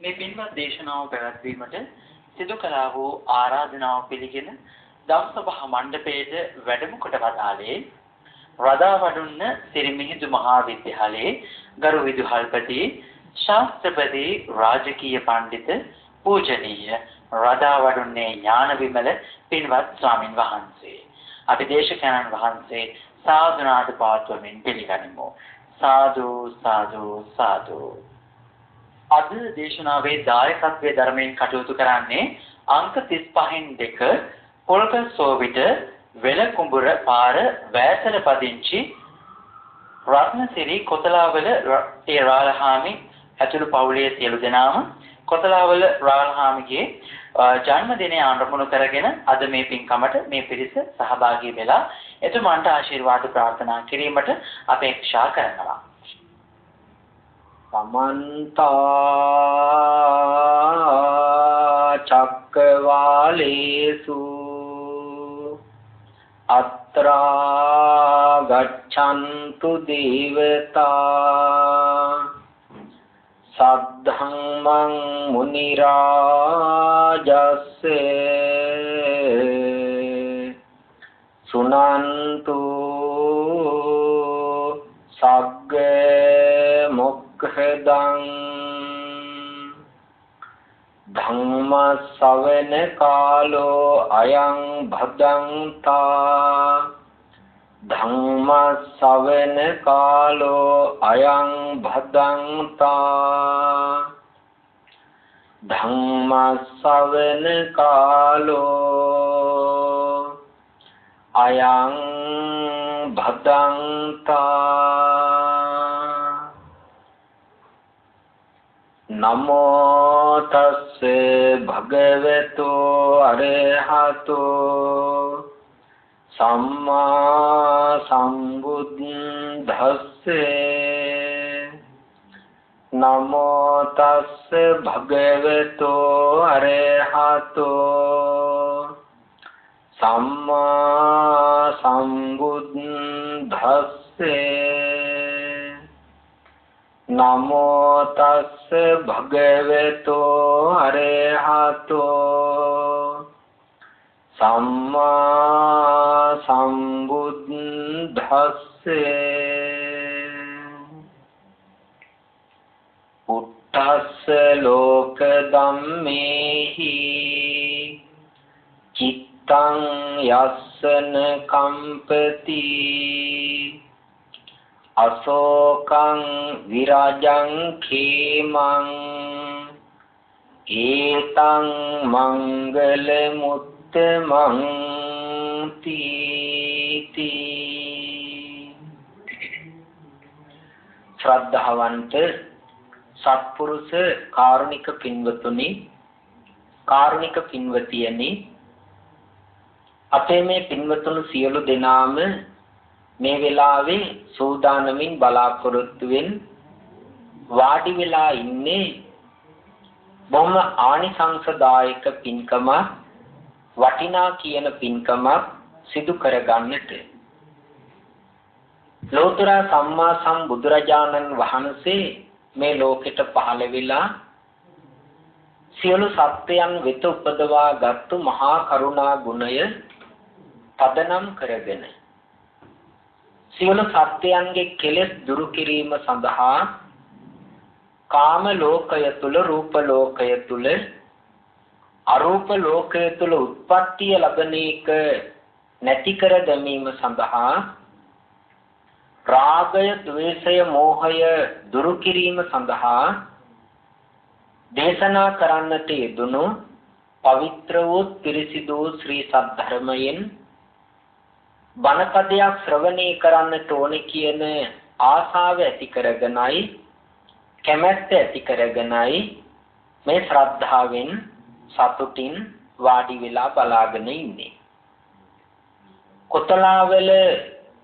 මේ පින්වත් දේශනාව පැවැත්වීමට සිදු කළා වූ ආරාධනාව පිළිගෙන ධම්සභා මණ්ඩපයේද වැඩම කොට වදාළේ රදාවඩුන්න සිරිමිහිඳු මහා විද්‍යාලයේ ගරු විදුහල්පති ශාස්ත්‍රපති රාජකීය පඬිත පූජනීය රදාවඩුන්නේ ඥාන විමල පින්වත් ස්වාමින් වහන්සේ. අපි දේශකයන්න් වහන්සේ සාදුනාද පාත්වමින් පිළිගනිමු. සාදු සාදු සාදු. අද දේශනාවේ දායකත්වයේ ධර්මයෙන් කටයුතු කරන්නේ අංක 35න් 2 පොල්ගස්සෝවිට වෙලකුඹුර පාර වැසල පදිංචි රත්නසිරි කොතලාවල රාලහාමි ඇතුළු පවුලේ සියලු දෙනාම කොතලාවල රාලහාමිගේ ජන්මදිනය ආරම්භ කරගෙන අද මේ පින්කමට මේ පිරිස සහභාගී වෙලා එතුමන්ට ආශිර්වාද ප්‍රාර්ථනා කිරීමට අපේක්ෂා කරනවා. समन्त चक्रवालेषु अत्रा गच्छन्तु देवता सद्धम्मं मुनिराजस्य सुनन्तु सग्ग मुक्खदं धम्म सवन कालो अयं भदन्ता धम्म सवन कालो अयं भदन्ता धम्म सवन कालो अयं भदन्ता नमो तस्से भगवतो अरहतो सम्मा सम्बुद्धस्से नमो तस्से भगवतो अरहतो सम्मा सम्बुद्धस्से नमो तस् भगवतो अरहतो सम्मा सम्बुद्धस्से पुट्टस्स लोक धम्मेहि चित्तं यस्सन कंपति अशोकं विराजं खेमं एतं मंगलमुत्तमं तीति श्रद्धावंत सत्पुरुष कारुणिक पिन्वतुनि कारुणिक पिन्वतियनि අපේ මේ පින්වතුන් සියලු දෙනාම මේ වෙලාවේ සූදානමින් බලාපොරොත්තු වෙන වාඩි වෙලා ඉන්නේ බොහොම ආනිසංසදායක පින්කම වටිනා කියන පින්කම සිදු කරගන්නට ලෝතර සම්මා සම්බුදුරජාණන් වහන්සේ මේ ලෝකෙට පහළ වෙලා සියලු සත්‍යයන් වෙත උපදවා ගත්තු මහා කරුණා ගුණය පදනම් කරගෙන සියලු සත්‍යයන්ගේ කෙලෙස් දුරු කිරීම සඳහා කාම ලෝකය තුල රූප ලෝකය තුල අරූප ලෝකය තුල උත්පත්තිය ලබන එක නැති කර දැමීම සඳහා රාගය ද්වේෂය මෝහය දුරු කිරීම සඳහා දේශනා කරන්නට යෙදුණු පවිත්‍ර වූ පිරිසිදු ශ්‍රී සද්ධර්මයෙන් බණපදයක් ශ්‍රවණය කරන්නට ඕනේ කියන ආශාව ඇති කරගෙනයි කැමැත්ත ඇති කරගෙනයි මේ ශ්‍රද්ධාවෙන් සතුටින් වාඩි වෙලා බලාගෙන ඉන්නේ. කොතලාවල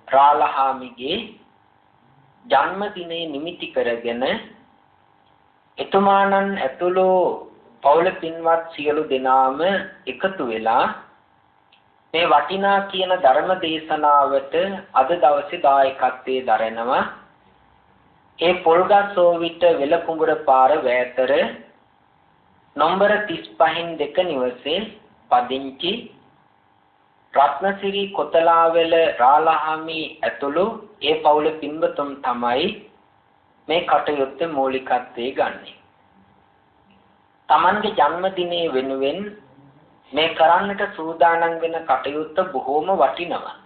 රාලහාමිගේ ජන්මදිනය නිමිති කරගෙන එතුමාණන් ඇතුළු පවුල පින්වත් සියලු දෙනාම එකතු වෙලා මේ වටිනා කියන ධර්ම දේශනාවට අද දවසේ දායකත්වයේ දරනවා. ඒ පොල්ගස්සෝවිට වෙලකුඹුර පාර වැතර නොම්බර 35න් 2 නිවසේ පදිංචි රත්නසිරි කොතලාවල රාලහාමි ඇතුළු ඒ පවුලේ පින්වතුන් තමයි මේ කටයුත්තේ මූලිකත්වයේ ගන්නේ. Tamanගේ ජන්මදිනයේ වෙනුවෙන් මේ කරන්නට සූදානම් වෙන කටයුත්ත බොහෝම වටිනවා.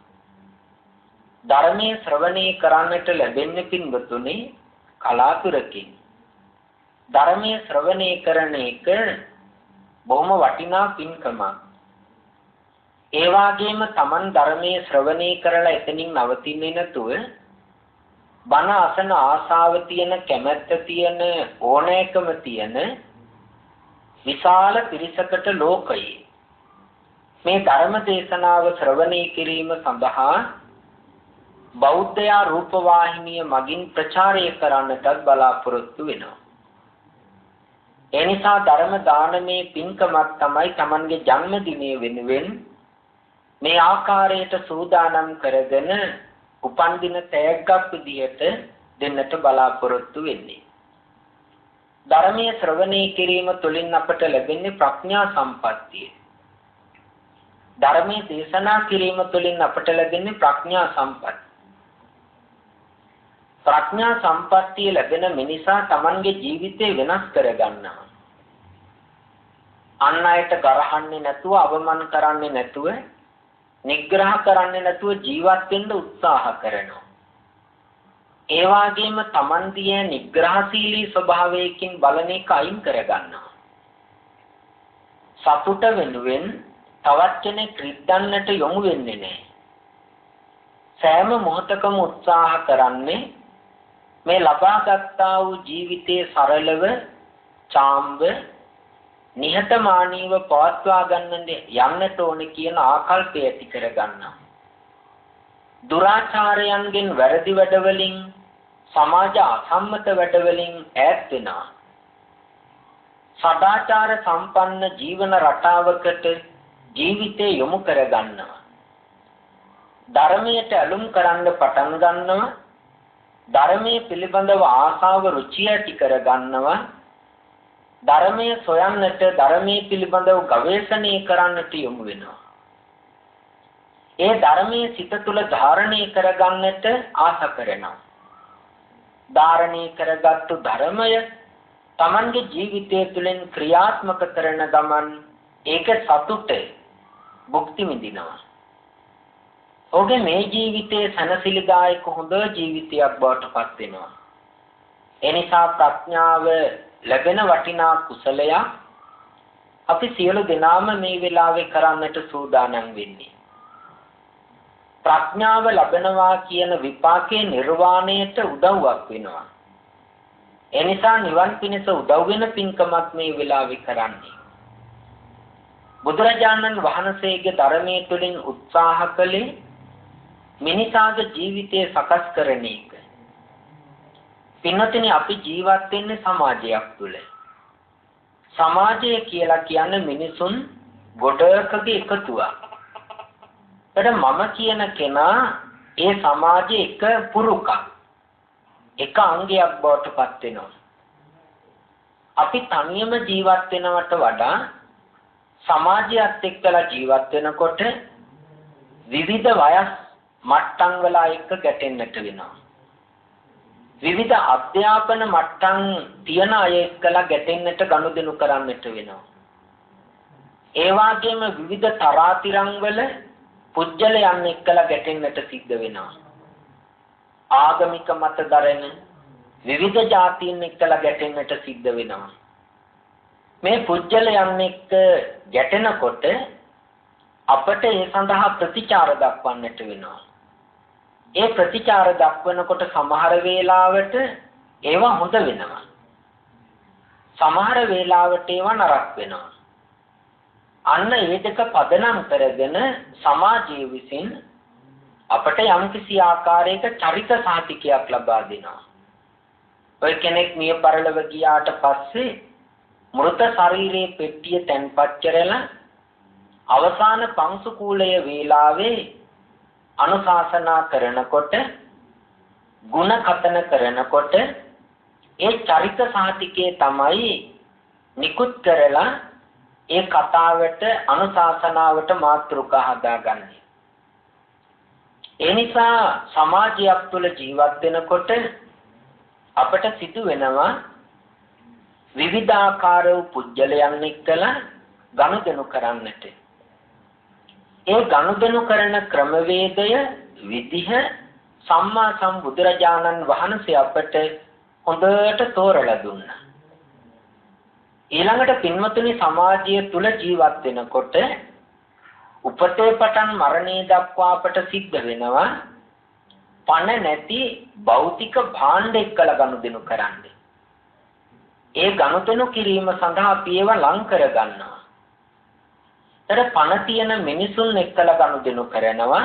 ධර්මයේ ශ්‍රවණය කරන්නට ලැබෙන්නේ පින්වතුනි කලාතුරකින්. ධර්මයේ ශ්‍රවණය කරන එක බොහොම වටිනා පින්කමක්. ඒ වගේම Taman ධර්මයේ ශ්‍රවණය කරලා එතනින් නවතින්නේ නැතුව බණ අසන ආසාව තියෙන, කැමැත්ත තියෙන, ඕනෑකම තියෙන විශාල පිරිසකට ලෝකයේ මේ ධර්ම දේශනාව ශ්‍රවණය කිරීම සඳහා බෞද්ධ රූපවාහිනිය මගින් ප්‍රචාරය කරන්නටත් බලාපොරොත්තු වෙනවා. ඒ නිසා ධර්ම දානමේ පින්කමක් තමයි Tamanගේ ජන්මදිනය වෙනුවෙන් මේ ආකාරයට සූදානම් කරගෙන උපන් දින තෑග්ගක් විදියට දෙන්නට බලාපොරොත්තු වෙන්නේ. ධර්මයේ ශ්‍රවණය කිරීම තුළින් අපට ලැබෙන්නේ ප්‍රඥා සම්පත්තිය. ධර්මයේ දේශනා කිරීම තුළින් අපට ලැබෙන්නේ ප්‍රඥා සම්පත්තිය. ප්‍රඥා සම්පත්තිය ලැබෙන මිනිසා Tamanගේ ජීවිතේ වෙනස් කරගන්නවා. අන් අයට ගරහන්නේ නැතුව, අවමන් කරන්නේ නැතුව, නිග්‍රහ කරන්නේ නැතුව ජීවත් වෙන්න උත්සාහ කරනවා. ඒ වගේම Taman දිය නිග්‍රහශීලී ස්වභාවයකින් බලන එක අයින් කරගන්නවා. සතුට වෙනුවෙන් තවත් කෙනෙක් රිද්දන්නට යොමු වෙන්නේ නැහැ. සෑම මොහොතකම උත්සාහ කරන්නේ මේ ලබාගත්තා වූ ජීවිතයේ සරලව, චාම්ව, නිහතමානීව පවත්වා යන්නට ඕනේ කියන ආකල්පය ඇති කර ගන්නවා. දුරාචාරයන්ගෙන්, වැරදි වැඩවලින්, සමාජ අසම්මත වැඩවලින් ඈත් වෙනවා. සදාචාර සම්පන්න ජීවන රටාවකට ජීවිතේ යොමු කර ගන්නවා. ධර්මයට ඇලුම් කරන්න පටන් ගන්නවා. ධර්මයේ පිළිබඳව ආසාව, රුචිය ඇති කර ගන්නවා. ධර්මයේ සොයන්නට, ධර්මයේ පිළිබඳව ගවේෂණය කරන්නට යොමු වෙනවා. ඒ ධර්මයේ සිත තුළ ධාරණය කරගන්නට ආස කරනවා. ධාරණය කරගත්තු ධර්මය Tamanගේ ජීවිතය තුළින් ක්‍රියාත්මක කරන ගමන් ඒක සතුට භුක්ති විඳිනවා. ඔහුගේ මේ ජීවිතයේ සනසිලිදායක හොඳ ජීවිතයක් බවට පත් වෙනවා. ඒ නිසා ප්‍රඥාව ලැබෙන වටිනා කුසලයක් අපි සියලු දෙනාම මේ වෙලාවේ කරන්නට සූදානම් වෙන්නේ. ප්‍රඥාව ලැබෙනවා කියන විපාකයේ නිර්වාණයට උදව්වක් වෙනවා. ඒ නිසා නිවන් පිණිස උදව් වෙන පින්කමක් මේ වෙලාවේ කරන්නේ. බුදුරජාණන් වහන්සේගේ ධර්මයේ තුලින් උත්සාහ කළේ මිනිසාගේ ජීවිතය සකස් කරන එක. පින්වත්නි, අපි ජීවත් වෙන්නේ සමාජයක් තුල. සමාජය කියලා කියන්නේ මිනිසුන් ගොඩකගේ එකතුවක්. මම කියන කෙනා ඒ සමාජයේ එක පුරුකක්, එක අංගයක් බවට පත් වෙනවා. අපි තනියම ජීවත් වෙනවට වඩා සමාජයත් එක්කලා ජීවත් වෙනකොට විවිධ වයස් මට්ටම් වල එක්ක ගැටෙන්නට වෙනවා. විවිධ අධ්‍යාපන මට්ටම් තියන අය එක්කලා ගැටෙන්නට ගනුදෙනු කරන්නට වෙනවා. ඒ වගේම විවිධ තරාතිරම් වල පුජ්‍යලයන් එක්කලා ගැටෙන්නට සිද්ධ වෙනවා. ආගමික මත දරන විවිධ ජාතීන් එක්කලා ගැටෙන්නට සිද්ධ වෙනවා. මේ පුජ්‍යලයන් එක්ක ගැටෙනකොට අපට ඒ සඳහා ප්‍රතිචාර දක්වන්නට වෙනවා. ඒ ප්‍රතිචාර දක්වනකොට සමහර වේලාවට ඒවා හොඳ වෙනවා. සමහර වේලාවට ඒවා නරක වෙනවා. අන්න ඒ දෙක පදනම් කරගෙන සමාජයේ විසින් අපට යම්කිසි ආකාරයක චරිත සාතිකයක් ලබා දෙනවා. ඔය කෙනෙක් මිය පරලොව ගියාට පස්සේ මෘත ශරීරයේ පෙට්ටිය තැන්පත් කරලා අවසාන පංසු කූලය වේලාවේ අනුශාසනා කරනකොට, ಗುಣ කතන කරනකොට ඒ චරිත සාතිකයේ තමයි නිකුත් කරලා ඒ කතාවට අනුශාසනාවට මාතෘකා හදාගන්නේ. ඒ නිසා සමාජයක් තුළ ජීවත් වෙනකොට අපට සිදු වෙනවා විවිධාකාර වූ පුජ්‍යලයන් එක්කලා ගනුදෙනු කරන්නට. ඒ ගනුදෙනු කරන ක්‍රමවේදය විදිහ සම්මා සම්බුදුරජාණන් වහන්සේ අපට හොඳට තෝරලා දුන්නා. ඊළඟට පින්වතුනි සමාජය තුල ජීවත් වෙනකොට උපතේ පටන් මරණය දක්වා අපට සිද්ධ වෙනවා පණ නැති භෞතික භාණ්ඩ එක්කලා ගනුදෙනු කරන්න. ඒ ගනුදෙනු කිරීම සඳහා අපි ඒවා ලං කර ගන්නවා. ඊට පණ තියෙන මිනිසුන් එක්කලා ගනුදෙනු කරනවා.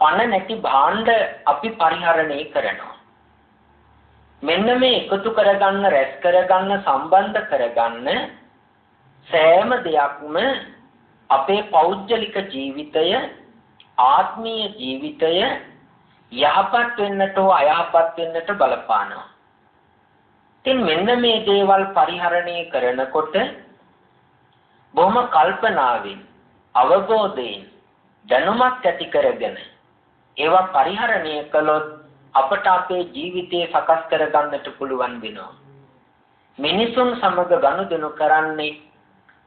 පණ නැති භාණ්ඩ අපි පරිහරණය කරනවා. මෙන්න මේ එකතු කරගන්න, රැස් කරගන්න, සම්බන්ධ කරගන්න සෑම දෙයක්ම අපේ පෞද්ගලික ජීවිතය, ආත්මීය ජීවිතය යහපත් වෙන්නට හෝ අයහපත් වෙන්නට බලපානවා. ඉතින් මෙන්න මේ දේවල් පරිහරණය කරනකොට බොහොම කල්පනාවෙන්, අවබෝධයෙන්, දැනුමක් ඇති කරගෙන ඒවා පරිහරණය කළොත් අපට අපේ ජීවිතය සකස් කරගන්නට පුළුවන් වෙනවා. මිනිසුන් සමග ගනුදෙනු කරන්නේ,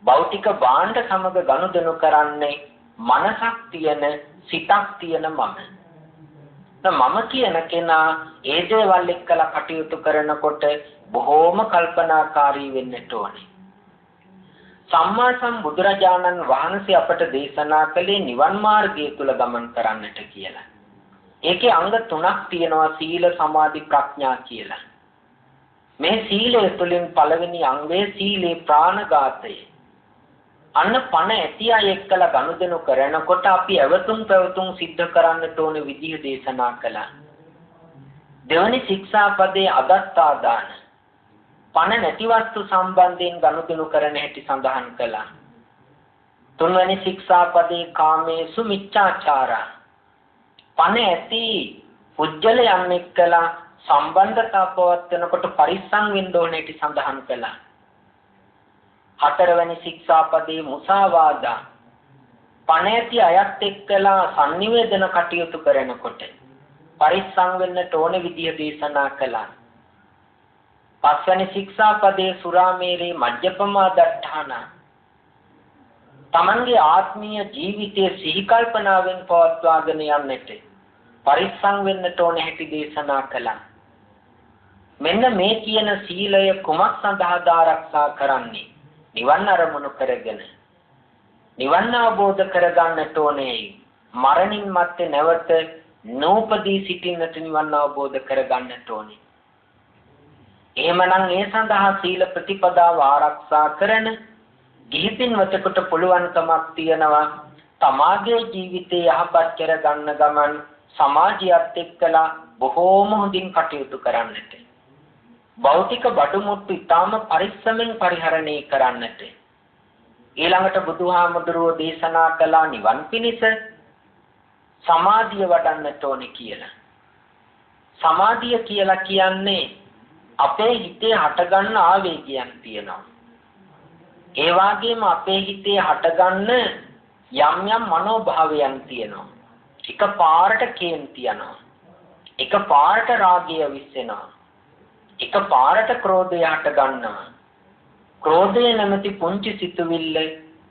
භෞතික භාණ්ඩ සමග ගනුදෙනු කරන්නේ මනසක් තියෙන, සිතක් තියෙන මම. මම කියන කෙනා ඒ දේවල් එක්කලා කටයුතු කරනකොට බොහෝම කල්පනාකාරී වෙන්නට ඕනේ. සම්මා සම්බුදුරජාණන් වහන්සේ අපට දේශනා කළේ නිවන් මාර්ගය තුල ගමන් කරන්නට කියලා. ඒකේ අංග 3ක් තියෙනවා, සීල, සමාධි, ප්‍රඥා කියලා. මේ සීලය තුළින් පළවෙනි අංගය සීලේ ප්‍රාණඝාතය. අන්න පණ ඇති අය එක්කලා ගනුදෙනු කරනකොට අපි අවතුම් පැවතුම් සිද්ධ කරන්නට ඕන විදිහ දේශනා කළා. දෙවනි ශික්ෂාපදයේ අදත්තා දාන. පණ නැති වස්තු සම්බන්ධයෙන් ගනුදෙනු කරන හැටි සඳහන් කළා. තුන්වැනි ශික්ෂාපදයේ කාමේසු මිච්ඡාචාරා. පණ ඇති පුජ්‍යලයන් එක්කලා සම්බන්ධතා පවත්වනකොට පරිස්සම් වෙන්න ඕන හැටි සඳහන් කළා. හතරවැනි ශික්ෂාපදයේ මුසාවාදා. පණ ඇති අයත් එක්කලා sannivedana කටයුතු කරනකොට පරිස්සම් වෙන්නට ඕන විදිය දේශනා කළා. පස්වැනි ශික්ෂාපදයේ සුරාමේරේ මජ්ජපමා දට්ඨාන. තමන්ගේ ආත්මීය ජීවිතයේ සිහි කල්පනාවෙන් පවත්වාගෙන යන්නට පරිස්සම් වෙන්නට ඕන හැටි දේශනා කළා. මෙන්න මේ කියන සීලය කුමක් සඳහාද ආරක්ෂා කරන්නේ? නිවන් අරමුණු කරගෙන නිවන් අවබෝධ කරගන්නට ඕනේ. මරණින් මත්තේ නැවත නූපදී සිටින්නට නිවන් අවබෝධ කරගන්නට ඕනේ. එහෙමනම් ඒ සඳහා සීල ප්‍රතිපදාව ආරක්ෂා කරන ගිහි පින්වතෙකුට පුළුවන්කමක් තියෙනවා තමාගේ ජීවිතය යහපත් කරගන්න ගමන් සමාජයත් එක්කලා බොහෝම හොඳින් කටයුතු කරන්නට. භෞතික බඩු මුට්ටු ඉතාම පරිස්සමෙන් පරිහරණය කරන්නට. ඊළඟට බුදුහාමුදුරුවෝ දේශනා කළා නිවන් පිණිස සමාධිය වඩන්නට ඕනේ කියලා. සමාධිය කියලා කියන්නේ අපේ හිතේ හටගන්න ආවේගයන් තියෙනවා. ඒ වගේම අපේ හිතේ හටගන්න යම් යම් මනෝභාවයන් තියෙනවා. එක පාරට කේන්ති යනවා. එක පාරට රාගය විශ්සෙනවා. එක පාරට ක්‍රෝධය හට ගන්නවා. ක්‍රෝධය නැමැති පුංචි සිතුවිල්ල,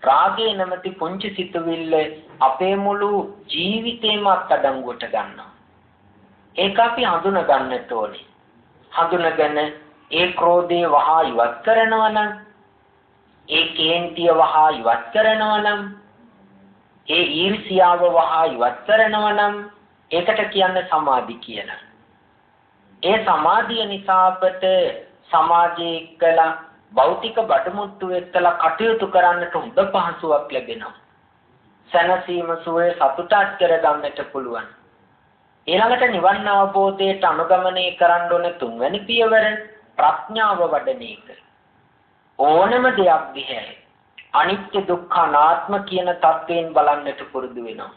රාගය නැමැති පුංචි සිතුවිල්ල අපේ මුළු ජීවිතේම අත්අඩංගුවට ගන්නවා. ඒක අපි හඳුනා ගන්නට ඕනේ. හඳුනගෙන ඒ ක්‍රෝධය වහා ඉවත් කරනවා නම්, ඒ කේන්තිය වහා ඉවත් කරනවා නම්, ඒ ඊර්ෂ්‍යාව වහා ඉවත් කරනවා නම් ඒකට කියන්නේ සමාධි කියලා. ඒ සමාධිය නිසා අපට සමාජයේ එක්කලා භෞතික බඩමුට්ටු එක්කලා කටයුතු කරන්නට හොඳ පහසුවක් ලැබෙනවා. සැනසීම සුවය සතුටක් කරගන්නට පුළුවන්. ඊළඟට නිවන් අවබෝධයට අනුගමනය කරන්න ඕන තුන්වැනි පියවර ප්‍රඥාව වඩන එක. ඕනම දෙයක් දිහා අනිත්‍ය දුක්ඛ අනාත්ම කියන தත්වයෙන් බලන්නට පුරුදු වෙනවා.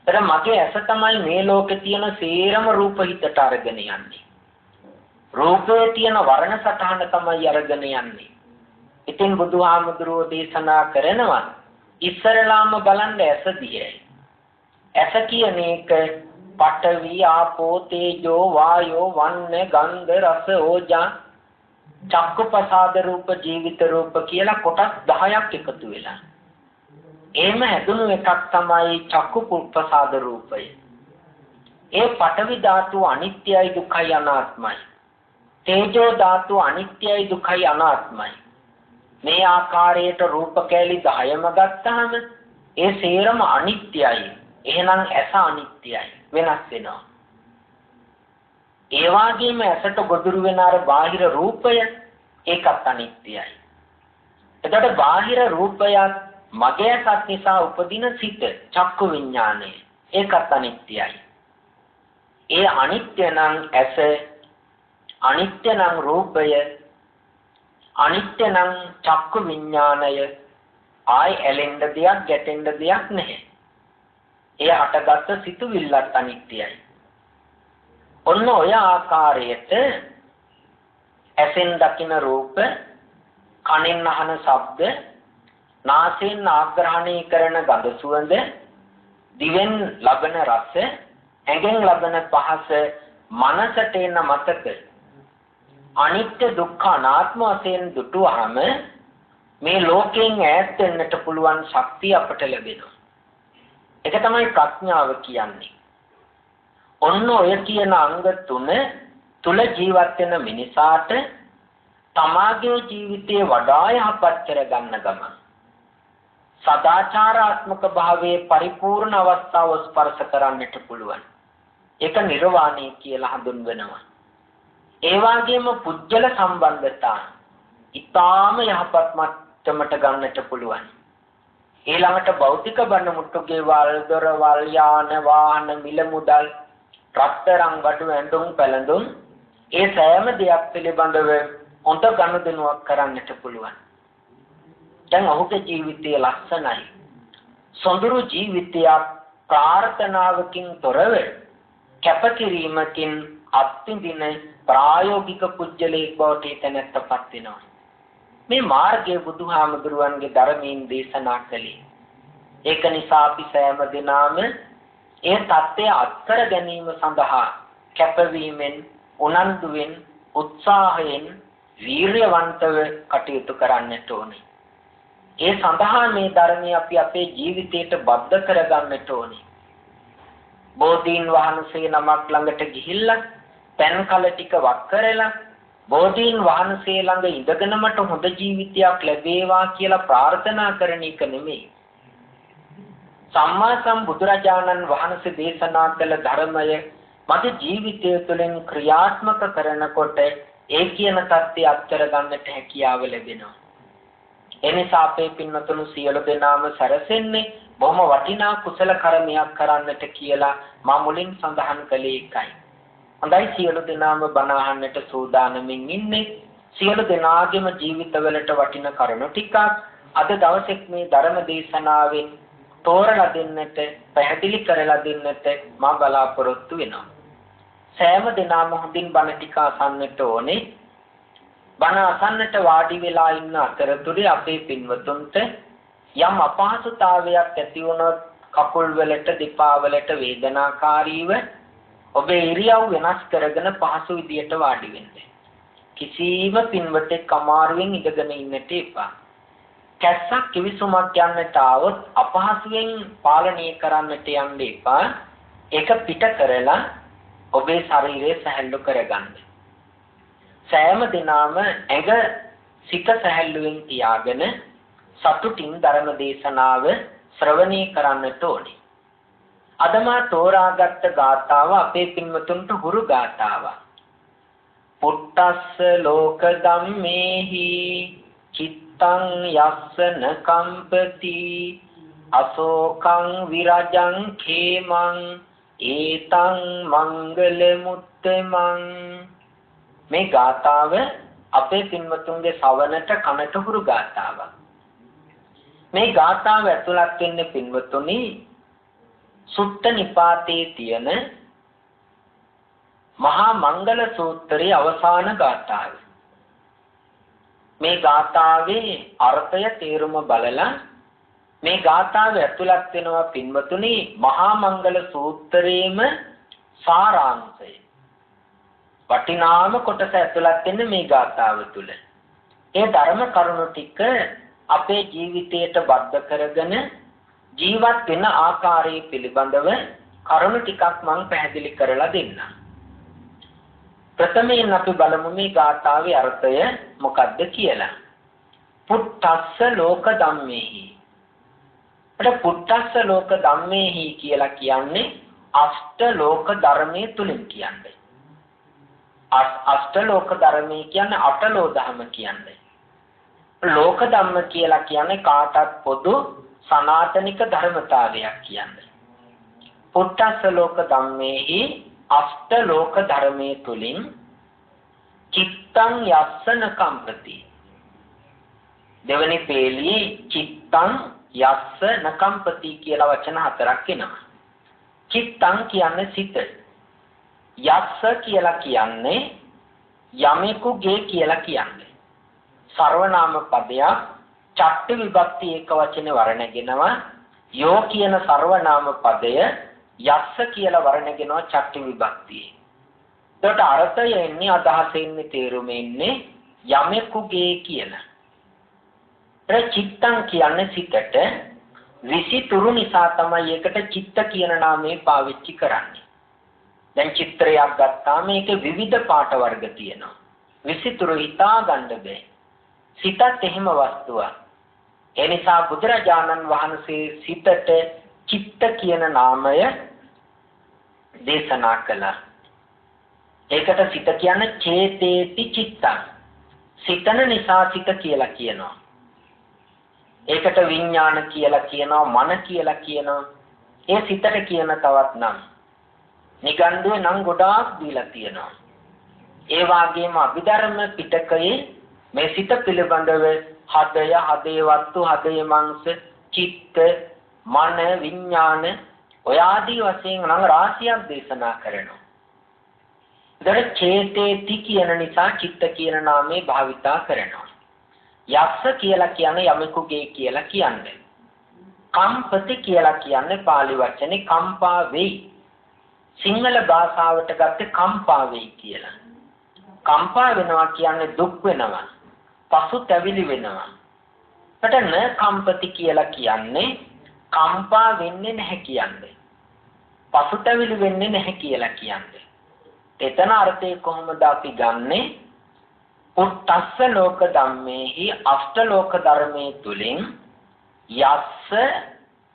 මගේ ඇස තමයි මේ ලෝකේ තියෙන සේරම රූප හිතට අරගෙන යන්නේ. රූපයේ තියෙන වර්ණ සටහන තමයි අරගෙන යන්නේ. ඉතින් බුදුහාමුදුරුවෝ දේශනා කරනවා ඉස්සරලාම බලන්න ඇස දිහා. ඇස කියන එක පඨවි ආපෝ තේජෝ වායෝ වන්න ගන්ධ රස ඕජා චක්කපසාද රූප ජීවිත රූප කියලා කොටස් 10ක් එකතු වෙලා. එහෙම හැදුණු එකක් තමයි චක්කුප්‍රසාද රූපය. ඒ පඨවි ධාතුව අනිත්‍යයි දුක්ඛයි අනාත්මයි. තේජෝ ධාතුව අනිත්‍යයි දුක්ඛයි අනාත්මයි. මේ ආකාරයට රූප කැලි 10ම ගත්තාම ඒ සේරම අනිත්‍යයි. එහෙනම් ඇස අනිත්‍යයි. වෙනස් වෙනවා. ඒ වගේම ඇසට ගොදුරු වෙන අර බාහිර රූපය ඒකත් අනිත්‍යයි. එතකොට බාහිර රූපයත් මගේ ඇසත් නිසා උපදින සිත චක්කු විඥානය ඒකත් අනිත්‍යයි. ඒ අනිත්‍ය නම් ඇස, අනිත්‍ය නම් රූපය, අනිත්‍ය නම් චක්කු විඥානය ආයි ඇලෙන්න දෙයක් ගැටෙන්න දෙයක් නැහැ. ඒ හටගත් සිතුවිල්ලත් අනිත්‍යයි. ඔන්න ඔය ආකාරයට ඇසෙන් දකින රූප, කනෙන් අහන ශබ්ද, නාසයෙන් ආග්‍රහණය කරන ගඳ සුවඳ, දිවෙන් ලබන රස, ඇඟෙන් ලබන පහස, මනසට එන මතක අනිත්‍ය දුක්ඛ අනාත්ම වශයෙන් දුටුවාම මේ ලෝකයෙන් ඈත් වෙන්නට පුළුවන් ශක්තිය අපට ලැබෙනවා. ඒක තමයි ප්‍රඥාව කියන්නේ. ඔන්න ඔය කියන අංග තුන තුල ජීවත් වෙන මිනිසාට තමාගේ ජීවිතේ වඩා යහපත් කරගන්න ගමන් සදාචාරාත්මක භාවයේ පරිපූර්ණ අවස්ථාව ස්පර්ශ කරන්නට පුළුවන්. ඒක නිර්වාණය කියලා හඳුන්වනවා. ඒ වගේම පුජ්‍යල සම්බන්ධතා ඊටාම යහපත් මට්ටමට ගන්නට පුළුවන්. ඊළඟට භෞතික බඳ මුට්ටුගේ වල් දොරවල් යාන වාහන මිල මුදල් රත්තරන් බඩු ඇඳුම් පැළඳුම් ඒ සෑම දෙයක් පිළිබඳව හොඳ ගනුදෙනුවක් කරන්නට පුළුවන්. දැන් ඔහුගේ ජීවිතය ලස්සනයි. සොඳුරු ජීවිතයක් ප්‍රාර්ථනාවකින් තොරව කැපකිරීමකින් අත්විඳින ප්‍රායෝගික පුජ්‍යලයක් බවට තැනැත්තපත් වෙනවා. මේ මාර්ගය බුදුහාමුදුරුවන්ගේ ධර්මයෙන් දේශනා කළේ. ඒක නිසා අපි සෑම දිනම ඒ தත්ත්වය අත්කර ගැනීම සඳහා කැපවීමෙන්, උනන්දුවෙන්, උත්සාහයෙන්, වීර්යවන්තව කටයුතු කරන්නට ඕනේ. ඒ සඳහා මේ ධර්මය අපි අපේ ජීවිතයට බද්ධ කරගන්නට ඕනේ. බෝධීන් වහන්සේ නමක් ළඟට ගිහිල්ලා පෙන් කල ටික වක් කරලා බෝධීන් වහන්සේ ළඟ ඉඳගෙන මට හොඳ ජීවිතයක් ලැබේවා කියලා ප්‍රාර්ථනා කරන එක නෙමෙයි. සම්මා සම්බුදුරජාණන් වහන්සේ දේශනා කළ ධර්මය මගේ ජීවිතය තුළින් ක්‍රියාත්මක කරනකොට ඒ කියන தත්ත්වය අත්කර ගන්නට හැකියාව ලැබෙනවා. එනිසා අපේ පින්වතුන් සියලු දෙනාම සැරසෙන්නේ බොහොම වටිනා කුසල කර්මයක් කරන්නට කියලා මා මුලින් සඳහන් කළේ ඒකයි. හොඳයි සියලු දෙනාම බණ අහන්නට සූදානමින් ඉන්නේ. සියලු දෙනාගේම ජීවිතවලට වටින කරුණු ටිකක් අද දවසේ මේ ධර්ම දේශනාවෙන් තෝරලා දෙන්නට, පැහැදිලි කරලා දෙන්නට මා බලාපොරොත්තු වෙනවා. සෑම දිනම හොඳින් බණ ටික අසන්නට ඕනේ. බණ අසන්නට වාඩි වෙලා ඉන්න අතරතුරේ අපේ පින්වතුන්ට යම් අපහසුතාවයක් ඇති වුණොත් කකුල් වලට, දෙපා වලට වේදනාකාරීව ඔබේ ඉරියව් වෙනස් කරගෙන පහසු විදියට වාඩි වෙන්න. කිසිම පින්වතෙක් අමාරුවෙන් ඉඳගෙන ඉන්නට එපා. කැස්සක් කිවිසුමක් යන්නට આવොත් අපහසුයෙන් පාලනය කරන්නට යන්න එපා. ඒක පිට කරලා ඔබේ ශරීරය සැහැල්ලු කරගන්න. සෑම දිනම ඇඟ සිත සැහැල්ලුවෙන් තියාගෙන සතුටින් ධර්ම දේශනාව ශ්‍රවණය කරන්නට ඕනේ. අද මා තෝරාගත්ත ගාථාව අපේ පින්වතුන්ට හුරු ගාථාවක්. පුට්ටස්ස ලෝක ධම්මේහි චිත්තං යස්සන කම්පති අශෝකං විරජං khemං ඒතං මංගල මුත්තමං. මේ ගාථාව අපේ පින්වතුන්ගේ ශ්‍රවණට කනට හුරු ගාථාවක්. මේ ගාථාව ඇතුළත් වෙන්නේ පින්වතුනි සුත්ත නිපාතේ තියෙන මහා මංගල සූත්‍රයේ අවසාන ගාථාව. මේ ගාථාවේ අර්ථය තේරුම බලලා මේ ගාථාවේ ඇතුළත් වෙනවා පින්වතුනි මහා මංගල සූත්‍රයේම සාරාංශය. වටිනාම කොටස ඇතුළත් වෙන්නේ මේ ගාථාව තුල. ඒ ධර්ම කරුණු ටික අපේ ජීවිතයට බද්ධ කරගෙන ජීවත් වෙන ආකාරය පිළිබඳව කරුණු ටිකක් මම පැහැදිලි කරලා දෙන්නම්. ප්‍රථමයෙන් අපි බලමු මේ ගාථාවේ අර්ථය මොකක්ද කියලා. පුත්තස්ස ලෝක ධම්මේහි. පුත්තස්ස ලෝක ධම්මේහි කියලා කියන්නේ අෂ්ට ලෝක ධර්මයේ තුලින් කියන්නේ. අෂ්ට ලෝක ධර්මයේ කියන්නේ අටලෝ ධර්ම කියන්නේ. ලෝක ධම්ම කියලා කියන්නේ කාටත් පොදු සනාතනික ධර්මතාවයක් කියන්නේ. පුත්තස්ස ලෝක ධම්මේහි අෂ්ට ලෝක ධර්මයේ තුලින් චිත්තං යස්සන කම්පති. දෙවනි පේළියේ චිත්තං යස්ස නකම්පති කියලා වචන හතරක් එනවා. චිත්තං කියන්නේ සිත. යස්ස කියලා කියන්නේ යමෙකුගේ කියලා කියන්නේ. සර්වනාම පදයක් චට්ට විභක්ති එක වචනේ වර්ණගෙනවා. යෝ කියන සර්වනාම පදය යස්ස කියලා වර්ණගෙනවා චට්ට විභක්තියේ. ඒකට අර්ථය එන්නේ අදහස එන්නේ තේරුම එන්නේ යමෙකුගේ කියලා. චිත්තං කියන්නේ සිතට විසිතුරු නිසා තමයි ඒකට චිත්ත කියන නාමය පාවිච්චි කරන්නේ. දැන් චිත්‍රයක් ගත්තාම ඒකේ විවිධ පාට වර්ග තියෙනවා. විසිතුරු හිතා ගන්න බෑ. සිතත් එහෙම වස්තුවක්. ඒ නිසා බුදුරජාණන් වහන්සේ සිතට චිත්ත කියන නාමය දේශනා කළා. ඒකට සිත කියන්නේ චේතේති චිත්තං. සිතන නිසා සිත කියලා කියනවා. ඒකට විඥාන කියලා කියනවා, මන කියලා කියනවා. ඒ සිතට කියන තවත් නම්. නිගණ්ඩුවේ නම් ගොඩාක් දීලා තියෙනවා. ඒ වගේම අභිධර්ම පිටකයේ මේ සිත පිළිබඳව හදය, හදේ වස්තු, හදේ මාංශ, චිත්ත, මන, විඥාන ඔය ආදී වශයෙන් නම් රාශියක් දේශනා කරනවා. දර චේතේති කියන නිසා චිත්ත කියන නාමය භාවිතා කරනවා. යස්ස කියලා කියන්නේ යමෙකුගේ කියලා කියන්නේ. කම්පති කියලා කියන්නේ පාලි වචනේ කම්පා වෙයි. සිංහල භාෂාවට ගත්තේ කම්පා වෙයි කියලා. කම්පා වෙනවා කියන්නේ දුක් වෙනවා. පසුතැවිලි වෙනවා. එතන කම්පති කියලා කියන්නේ කම්පා වෙන්නේ නැහැ කියන්නේ. පසුතැවිලි වෙන්නේ නැහැ කියලා කියන්නේ. එතන අර්ථය කොහොමද අපි ගන්නෙ? පුත්තස්ස ලෝක ධම්මේහි අෂ්ට ලෝක ධර්මයේ තුලින් යස්ස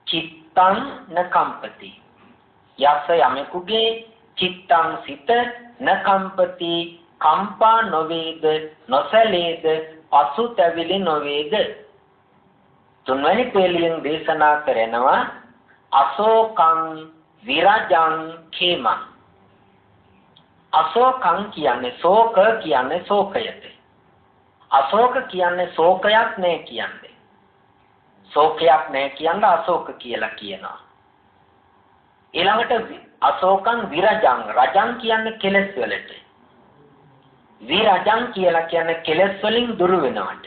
චිත්තං නකම්පති. යස්ස යමෙකුගේ චිත්තං සිත නකම්පති කම්පා නොවේද නොසලේද පසුතැවිලි නොවේද. තුන්වැනි පේළියෙන් දේශනා කරනවා අශෝකං විරජං khemං. අශෝකං කියන්නේ ශෝක කියන්නේ ශෝකයට. අශෝක කියන්නේ ශෝකයක් නෑ කියන්නේ. ශෝකයක් නෑ කියන්නේ අශෝක කියලා කියනවා. ඊළඟට අශෝකං විරජං රජං කියන්නේ කෙලෙස් වලට. විරජං කියලා කියන්නේ කෙලෙස් වලින් දුරු වෙනවට.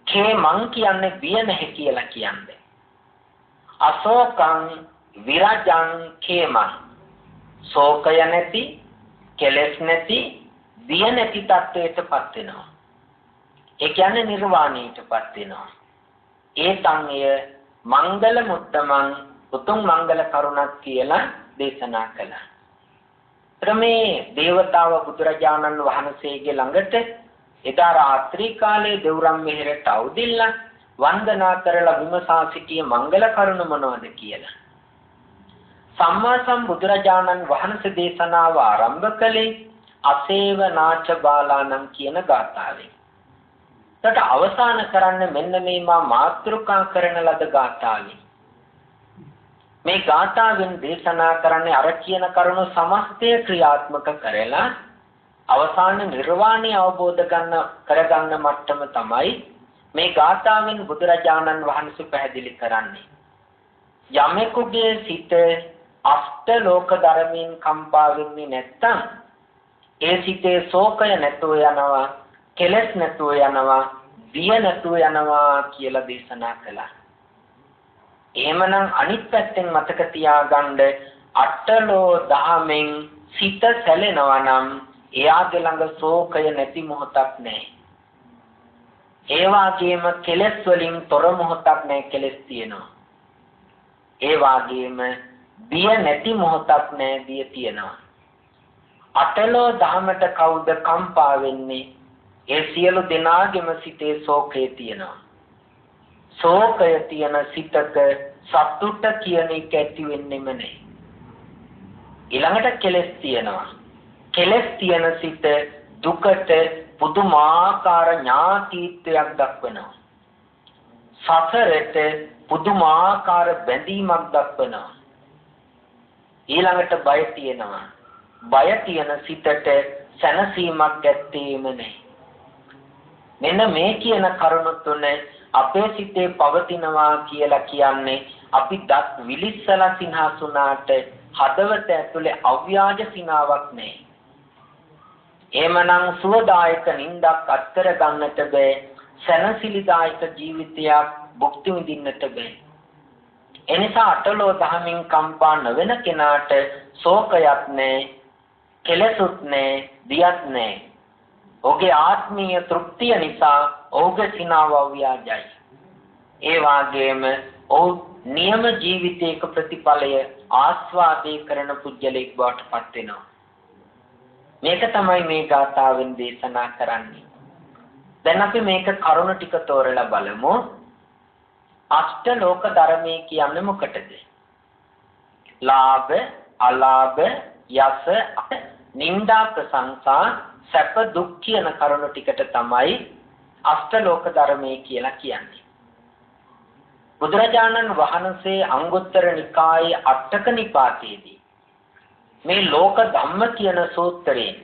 khemං කියන්නේ බිය නැහැ කියලා කියන්නේ. අශෝකං විරජං khemං ශෝකය නැති, කෙලෙස් නැති, බිය නැති තත්වයටපත් වෙනවා. ඒ කියන්නේ නිර්වාණයටපත් වෙනවා. ඒ සංය මංගල මුත්තමං උතුම් මංගල කරුණක් කියලා දේශනා කළා. ක්‍රමේ දේවතාව බුදුරජාණන් වහන්සේගේ ළඟට එදා රාත්‍රී කාලයේ දෙවුරම් මෙහෙරට අවදිල්ලා වන්දනා කරලා විමසා සිටිය මංගල කරුණ මොනවද කියලා. සම්මා සම්බුදුරජාණන් වහන්සේ දේශනාව ආරම්භ කළේ අසේවනාච බාලානම් කියන ගාථාවෙන්. ඊට අවසන් කරන්න මෙන්න මේ මාතෘකා කරන ලද ගාථාවෙන්. මේ ගාථාවෙන් දේශනා කරන්නේ අර කියන කරුණු සමස්තය ක්‍රියාත්මක කරලා අවසාන නිර්වාණය අවබෝධ කරගන්න මට්ටම තමයි මේ ගාථාවෙන් බුදුරජාණන් වහන්සේ පැහැදිලි කරන්නේ. යමෙකුගේ සිත අෂ්ට ලෝක ධර්මයෙන් කම්පා වෙන්නේ නැත්තම් ඒ සිතේ ශෝකය නැතුව යනවා, කෙලෙස් නැතුව යනවා, බිය නැතුව යනවා කියලා දේශනා කළා. එහෙමනම් අනිත් පැත්තෙන් මතක තියාගන්න අටලෝ දහමෙන් සිත සැලෙනවා නම් එයාගේ ළඟ ශෝකය නැති මොහොතක් නැහැ. ඒ වගේම කෙලෙස් වලින් තොර මොහොතක් නැහැ, කෙලෙස් තියෙනවා. ඒ වගේම බිය නැති මොහොතක් නැහැ, බිය තියෙනවා. අටලෝ දහමට කවුද කම්පා වෙන්නේ? ඒ සියලු දෙනාගේම සිතේ ශෝකය තියෙනවා. ශෝකය තියෙන සිතක සතුට කියන එක ඇති වෙන්නෙම නැහැ. ඊළඟට කෙලෙස් තියෙනවා. කෙලෙස් තියෙන සිත දුකට පුදුමාකාර ඥාතිත්වයක් දක්වනවා. සසරට පුදුමාකාර බැඳීමක් දක්වනවා. ඊළඟට බය තියෙනවා. බය තියෙන සිතට සැනසීමක් ඇත්තේම නැහැ. මෙන්න මේ කියන කරුණු තුන අපේ සිතේ පවතිනවා කියලා කියන්නේ අපි දත් විලිස්සලා සිනහසුනාට හදවත ඇතුලේ අව්‍යාජ සිනාවක් නැහැ. එහෙමනම් සුවදායක නින්දක් අත්තර ගන්නට බෑ, සැනසිලිදායක ජීවිතයක් භුක්ති විඳින්නට බෑ. එනිසා අටලෝ දහමින් කම්පා නොවන කෙනාට ශෝකයක් නැහැ, කෙලෙසුත් නැහැ, බියක් නැහැ. ඔහුගේ ආත්මීය තෘප්තිය නිසා ඔහුගේ සිනාව අව්‍යාජයි. ඒ වගේම ඔහු නියම ජීවිතයක ප්‍රතිඵලය ආස්වාදේ කරන පුජ්‍යලෙක් බවට පත් වෙනවා. මේක තමයි මේ ගාථාවෙන් දේශනා කරන්නේ. දැන් අපි මේක කරුණ ටික තෝරලා බලමු. අෂ්ට ලෝක ධර්මයේ කියන්නේ මොකටද? ලාභ, අලාභ, යස, නිന്ദා, ප්‍රශංසා, සැප, දුක් කියන කරුණු ටිකට තමයි අෂ්ට ලෝක ධර්මයේ කියලා කියන්නේ. බුදුරජාණන් වහන්සේ අංගුත්තර නිකායේ අටක නිපාතයේදී මේ ලෝක ධම්ම කියන සූත්‍රයෙන්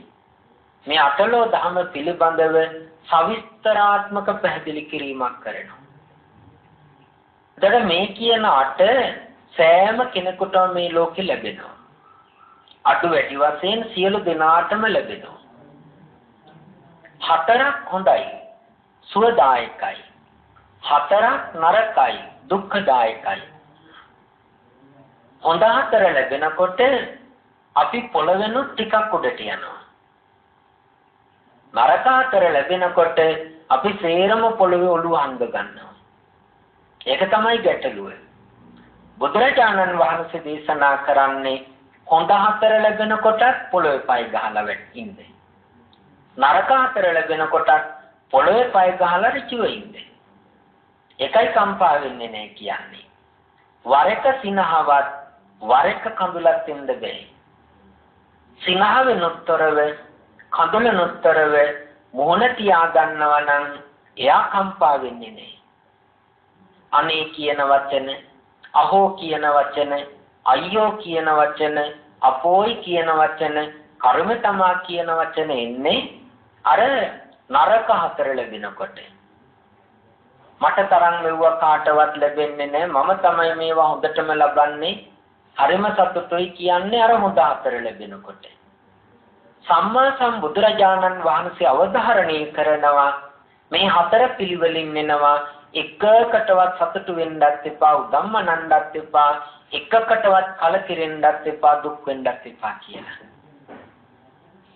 මේ අටලෝ ධම්ම පිළිබඳව සවිස්තරාත්මක පැහැදිලි කිරීමක් කරනවා. දැන් මේ කියන අට සෑම කෙනෙකුටම මේ ලෝකෙ ලැබෙනවා. අඩු වැඩි වශයෙන් සියලු දෙනාටම ලැබෙනවා. හතරක් හොඳයි, සුවදායකයි. හතරක් නරකයි, දුක්ඛදායකයි. හොඳ හතර ලැබෙනකොට අපි පොළවෙන් ටිකක් උඩට යනවා. නරක හතර ලැබෙනකොට අපි සේරම පොළවේ ඔළුව හංග ගන්නවා. ඒක තමයි ගැටලුව. බුදුරජාණන් වහන්සේ දේශනා කරන්නේ හොඳ හතර ලැබෙනකොට පොළවේ පය ගහලා ඉන්නේ. නරක හතර ලැබෙනකොට පොළවේ පය ගහලා ඍචුව ඉන්නේ. එකයි කම්පා වෙන්නේ නැහැ කියන්නේ. වර එක සිනහවත් වර එක කඳුලක් දෙන්න බෑ. සිනහවෙනුත්තරව කඳුලනුත්තරව මොහොන තියා ගන්නවා නම් එයා කම්පා වෙන්නේ නැහැ. අනේ කියන වචන, අහෝ කියන වචන, අයියෝ කියන වචන, අපෝයි කියන වචන, කර්ම තමා කියන වචන එන්නේ අර නරක හතර ලැබෙනකොට. මට තරම් මෙවුව කාටවත් ලැබෙන්නේ නැහැ, මම තමයි මේවා හොඳටම ලබන්නේ, හරිම සතුටුයි කියන්නේ අර හොඳ හතර ලැබෙනකොට. සම්මා සම්බුදුරජාණන් වහන්සේ අවධාරණය කරනවා මේ හතර පිළිවෙලින් එනවා. එකකටවත් සතුටු වෙන්නත් එපා, උදම්මනන්නත් එපා, එකකටවත් කලකිරෙන්නත් එපා, දුක් වෙන්නත් එපා කියලා.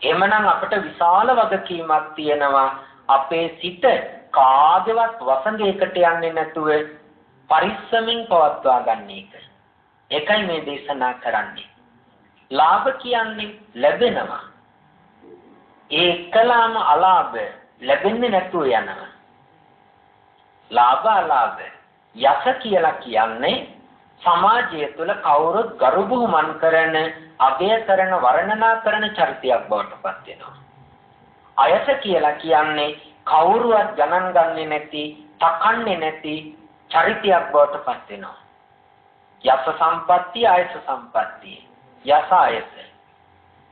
එමනම් අපිට විශාල වගකීමක් තියෙනවා අපේ සිත කාගේවත් වසඟයකට යන්නේ නැතුව පරිස්සමින් පවත්වා ගන්න එක. ඒකයි මේ දේශනා කරන්නේ. ලාභ කියන්නේ ලැබෙනවා. ඒ කලාම අලාභ ලැබෙන්නේ නැතුව යනවා. ලාභ අලාභ යස කියලා කියන්නේ සමාජය තුළ කවුරුත් ගරු බුහුමන් කරන, අගය කරන, වර්ණනා කරන චරිතයක් බවට පත් වෙනවා. අයස කියලා කියන්නේ කවුරුවත් ගණන් ගන්නේ නැති, තකන්නේ නැති චරිතයක් බවට පත් වෙනවා. යස සම්පත්තිය, අයස සම්පත්තිය, යස අයස.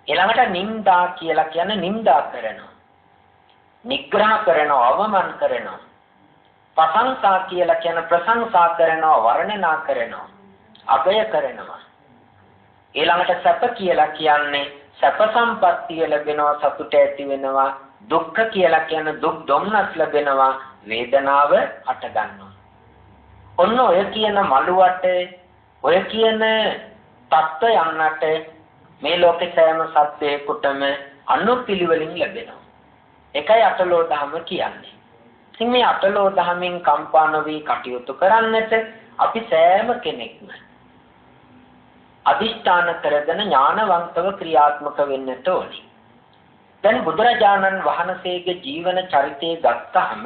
ඊළඟට නිന്ദා කියලා කියන්නේ නිന്ദා කරනවා, නිග්‍රහ කරනවා, අවමන් කරනවා. ප්‍රශංසා කියලා කියන ප්‍රශංසා කරනවා, වර්ණනා කරනවා, අගය කරනවා. ඊළඟට සැප කියලා කියන්නේ සැප සම්පත්තිය ලැබෙනවා, සතුට ඇති වෙනවා. දුක්ඛ කියලා කියන්නේ දුක් දුම්නස් ලැබෙනවා, වේදනාව අට ගන්නවා. ඔන්න ඔය කියන මළුවට ඔය කියන தত্ত্ব යන්නට මේ ලෝකේ සෑම සත්‍යයකටම අනුපිළිවෙලින් ලැබෙනවා. ඒකයි අටලෝ දහම කියන්නේ. ඉතින් මේ අටලෝ දහමින් කම්පා නොවි කටයුතු කරන්නට අපි සෑම කෙනෙක්ම අදිෂ්ඨාන කරගෙන ඥානවන්තව ක්‍රියාත්මක වෙන්නට ඕනි. දැන් බුදුරජාණන් වහන්සේගේ ජීවන චරිතය ගත්තාම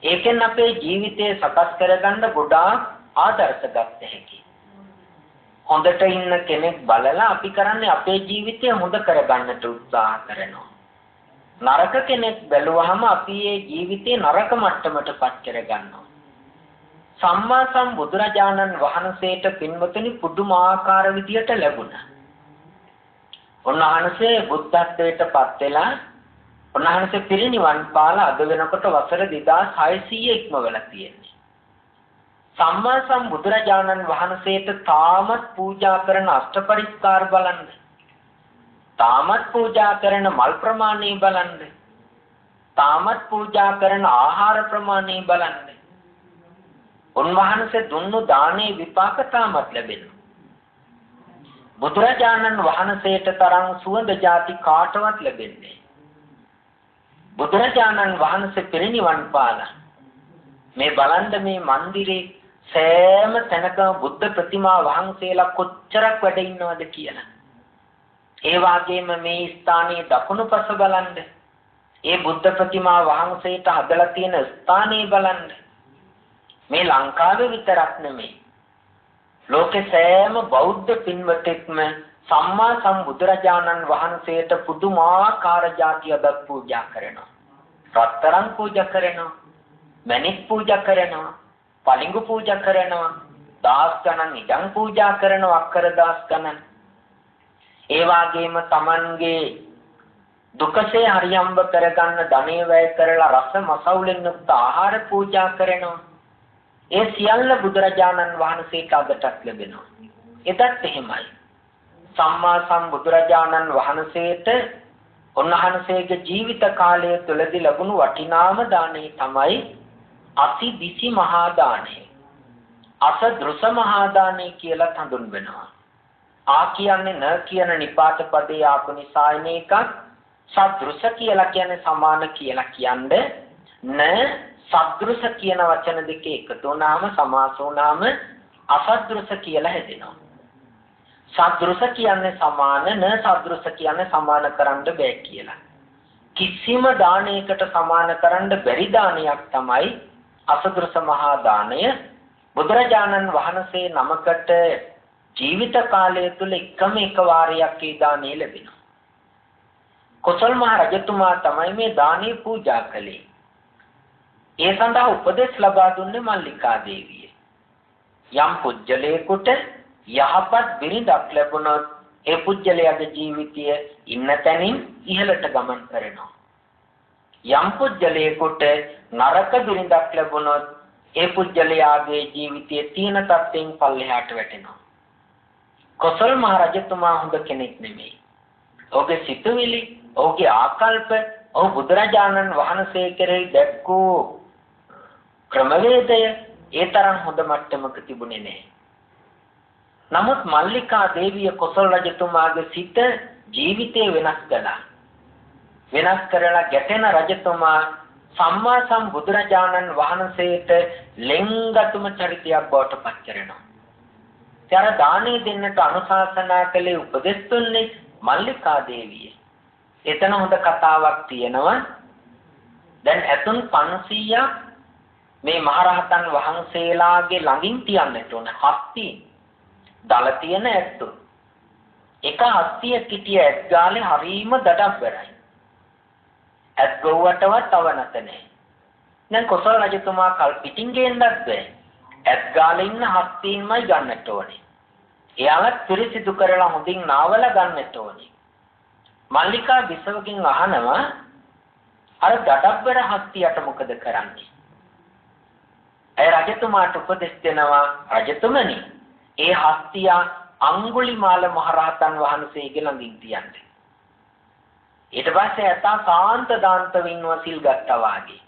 ඒකෙන් අපේ ජීවිතය සකස් කරගන්න ගොඩාක් ආදර්ශ ගන්න හැකියි. හොඳට ඉන්න කෙනෙක් බලලා අපි කරන්නේ අපේ ජීවිතය හොඳ කරගන්නට උත්සාහ කරනවා. නරක කෙනෙක් බැලුවහම අපි ඒ ජීවිතේ නරක මට්ටමට පත් කරගන්නවා. සම්මා සම්බුදුරජාණන් වහන්සේට පින්වතුනි පුදුමාකාර විදියට ලැබුණා. උන්වහන්සේ බුද්ධත්වයට පත් වෙලා උන්වහන්සේ පිරිනිවන් පාලා අද වෙනකොට වසර 2600 ඉක්මවලා තියෙනවා. සම්මා සම්බුදුරජාණන් වහන්සේට තාමත් පූජා කරන අෂ්ටපරිස්කාර බලන්න. තාමත් පූජා කරන මල් ප්‍රමාණය බලන්න. තාමත් පූජා කරන ආහාර ප්‍රමාණය බලන්න. උන්වහන්සේ දුන්නු දානේ විපාක තාමත් ලැබෙනවා. බුදුරජාණන් වහන්සේට තරම් සුවඳ ಜಾති කාටවත් ලැබෙන්නේ. බුදුරජාණන් වහන්සේ පිරිනිවන් පාලා මේ බලන්න මේ මන්දිරේ සෑම තැනකම බුද්ධ ප්‍රතිමා වහන්සේලා කොච්චරක් වැඩ ඉන්නවද කියලා. ඒ වගේම මේ ස්ථානයේ දකුණුපස බලන්න. ඒ බුද්ධ ප්‍රතිමා වහන්සේට හදලා තියෙන ස්ථානය බලන්න. මේ ලංකාවේ විතරක් නෙමෙයි. ලෝකේ සෑම බෞද්ධ පින්වතෙක්ම සම්මා සම්බුදුරජාණන් වහන්සේට පුදුමාකාර જાතියක් පූජා කරනවා. රත්තරන් පූජා කරනවා. මණික් පූජා කරනවා. පලිඟු පූජා කරනවා. දාස් ගණන් ඉඩම් පූජා කරනවා. අක්කර දාස් ගණන්. ඒ වගේම Tamanගේ දුකසේ හරියම්බ කරගන්න ධනෙ වැය කරලා රස මසවුලෙන් යුක්ත ආහාර පූජා කරනවා. ඒ සියල්ල බුදුරජාණන් වහන්සේට අදටත් ලැබෙනවා. එදත් එහෙමයි. සම්මා සම්බුදුරජාණන් වහන්සේට උන්වහන්සේගේ ජීවිත කාලය තුළදී ලැබුණු වටිනාම දාණය තමයි අතිදිසි මහා දාණය. අසදෘස මහා දාණය කියලා හඳුන්වනවා. ආ කියන්නේ න කියන නිපාත පදේ ආපු නිසා එන එකක්. සදෘස කියලා කියන්නේ සමාන කියලා කියන්නේ න සදෘස කියන වචන දෙක එකතු වුණාම සමාස වුණාම අසදෘස කියලා හැදෙනවා. සදෘස කියන්නේ සමාන, න සදෘස කියන්නේ සමාන කරන්න බෑ කියලා. කිසිම දානයකට සමාන කරන්න බැරි දානයක් තමයි අසදෘස මහා දානය. බුදුරජාණන් වහන්සේ නමකට ජීවිත කාලය තුල එකම එක වාරයක් ඒ දානය ලැබෙනවා. කොසල් මහ රජතුමා තමයි මේ දානය පූජා කළේ. ඒ සඳහා උපදෙස් ලබා දුන්නේ මල්ලිකා දේවිය. යම් පුජ්‍යලයකට යහපත් බිරිඳක් ලැබුණොත් ඒ පුජ්‍යලයාගේ ජීවිතය ඉන්න තැනින් ඉහළට ගමන් කරනවා. යම් පුජ්‍යලයකට නරක බිරිඳක් ලැබුණොත් ඒ පුජ්‍යලයාගේ ජීවිතය තීන තත්ත්වයෙන් පල්ලෙහාට වැටෙනවා. කොසල් මහ රජතුමා හොඳ කෙනෙක් නෙමෙයි. ඔහුගේ සිතුවිලි, ඔහුගේ ආකල්ප, ඔහු බුදුරජාණන් වහන්සේ කෙරෙහි දැක්වූ ක්‍රමවේදය ඒ තරම් හොඳ මට්ටමක තිබුණේ නැහැ. නමුත් මල්ලිකා දේවිය කොසල් රජතුමාගේ සිත ජීවිතේ වෙනස් කළා. වෙනස් කරලා ගැටෙන රජතුමා සම්මා සම්බුදුරජාණන් වහන්සේට ලෙන්ගතුම චරිතයක් බවට පත් කරනවා. තර දානෙ දෙන්නට අනුශාසනා කළේ උපදෙස් දුන්නේ මල්ලිකා දේවිය. එතන හොඳ කතාවක් තියෙනවා. දැන් ඇතුන් 500ක් මේ මහරහතන් වහන්සේලාගේ ළඟින් තියන්නට ඕන. හස්ති දල තියෙන ඇත්තු. එක හස්තිය කිටිය ඇත් ගාලේ හරීම දඩබ්බරයි. ඇත් ගොව්වටවත් අවනත නැහැ. දැන් කොසල් රජතුමා කල් පිටින් ගේන්නත් බෑ. ඇත් ගාලේ ඉන්න හස්තීන්මයි ගන්නට ඕනේ. එයාලත් පිරිසිදු කරලා හොඳින් නාවලා ගන්නට ඕනේ. මල්ලිකා බිසවකින් අහනවා අර දඩබ්බර හස්තියට මොකද කරන්නේ? ඒ රජතුමාට උපදෙස් දෙනවා, රජතුමනි, ඒ හස්තියා අඟුලිමාල මහරහතන් වහන්සේගේ ළඟින් තියන්නේ. ඊට පස්සේ ඇතා සාන්ත දාන්තව ඉන්නවා සිල් ගත්තා වාගේ.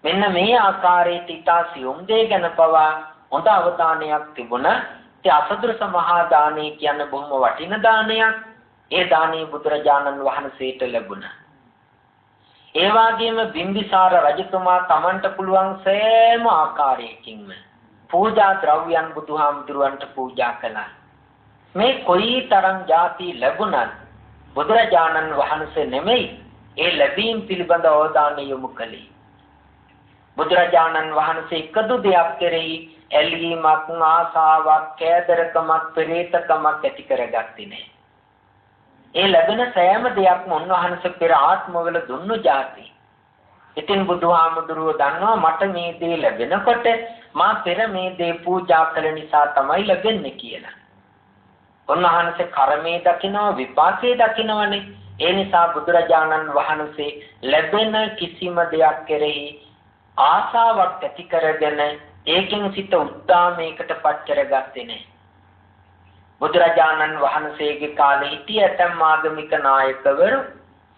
මෙන්න මේ ආකාරයට ඊටා සියුම් දේ ගැන පවා හොඳ අවධානයක් තිබුණා. ඒ අසදෘස මහා දානය කියන්නේ බොහොම වටින දානයක්. ඒ දානීය බුදුරජාණන් වහන්සේට ලැබුණා. ඒ වගේම බිම්බිසාර රජතුමා Tamanට පුළුවන් සෑම ආකාරයකින්ම පූජා ද්‍රව්‍යයන් බුදුහාමුදුරුවන්ට පූජා කළා. මේ කොයි තරම් ಜಾති ලැබුණත් බුදුරජාණන් වහන්සේ නෙමෙයි ඒ ලැබීම් පිළිබඳ අවධානය යොමු කළේ. බුදුරජාණන් වහන්සේ එකදු දෙයක් කෙරෙහි ඇලීමක්, ආසාවක්, කෑදරකමක්, පෙරේතකමක් ඇති කරගත්තේ නැහැ. ඒ ලැබෙන සෑම දෙයක්ම උන්වහන්සේ පෙර ආත්මවල දුන්නු જાති. ඉතින් බුදුහාමුදුරුවෝ දන්නවා මට මේ දේ ලැබෙනකොට මා පෙර මේ දේ පූජා කළ නිසා තමයි ලැබෙන්නේ කියලා. උන්වහන්සේ කර්මයේ දකිනවා, විපාකයේ දකිනවනේ. ඒ නිසා බුදුරජාණන් වහන්සේ ලැබෙන කිසිම දෙයක් කෙරෙහි ආසාවක් ඇති කරගෙන ඒකෙන් සිත උද්දාමයකටපත් කරගත්තේ නැහැ. බුදුරජාණන් වහන්සේගේ කාලේ හිටිය ඇතම් ආගමික නායකවරු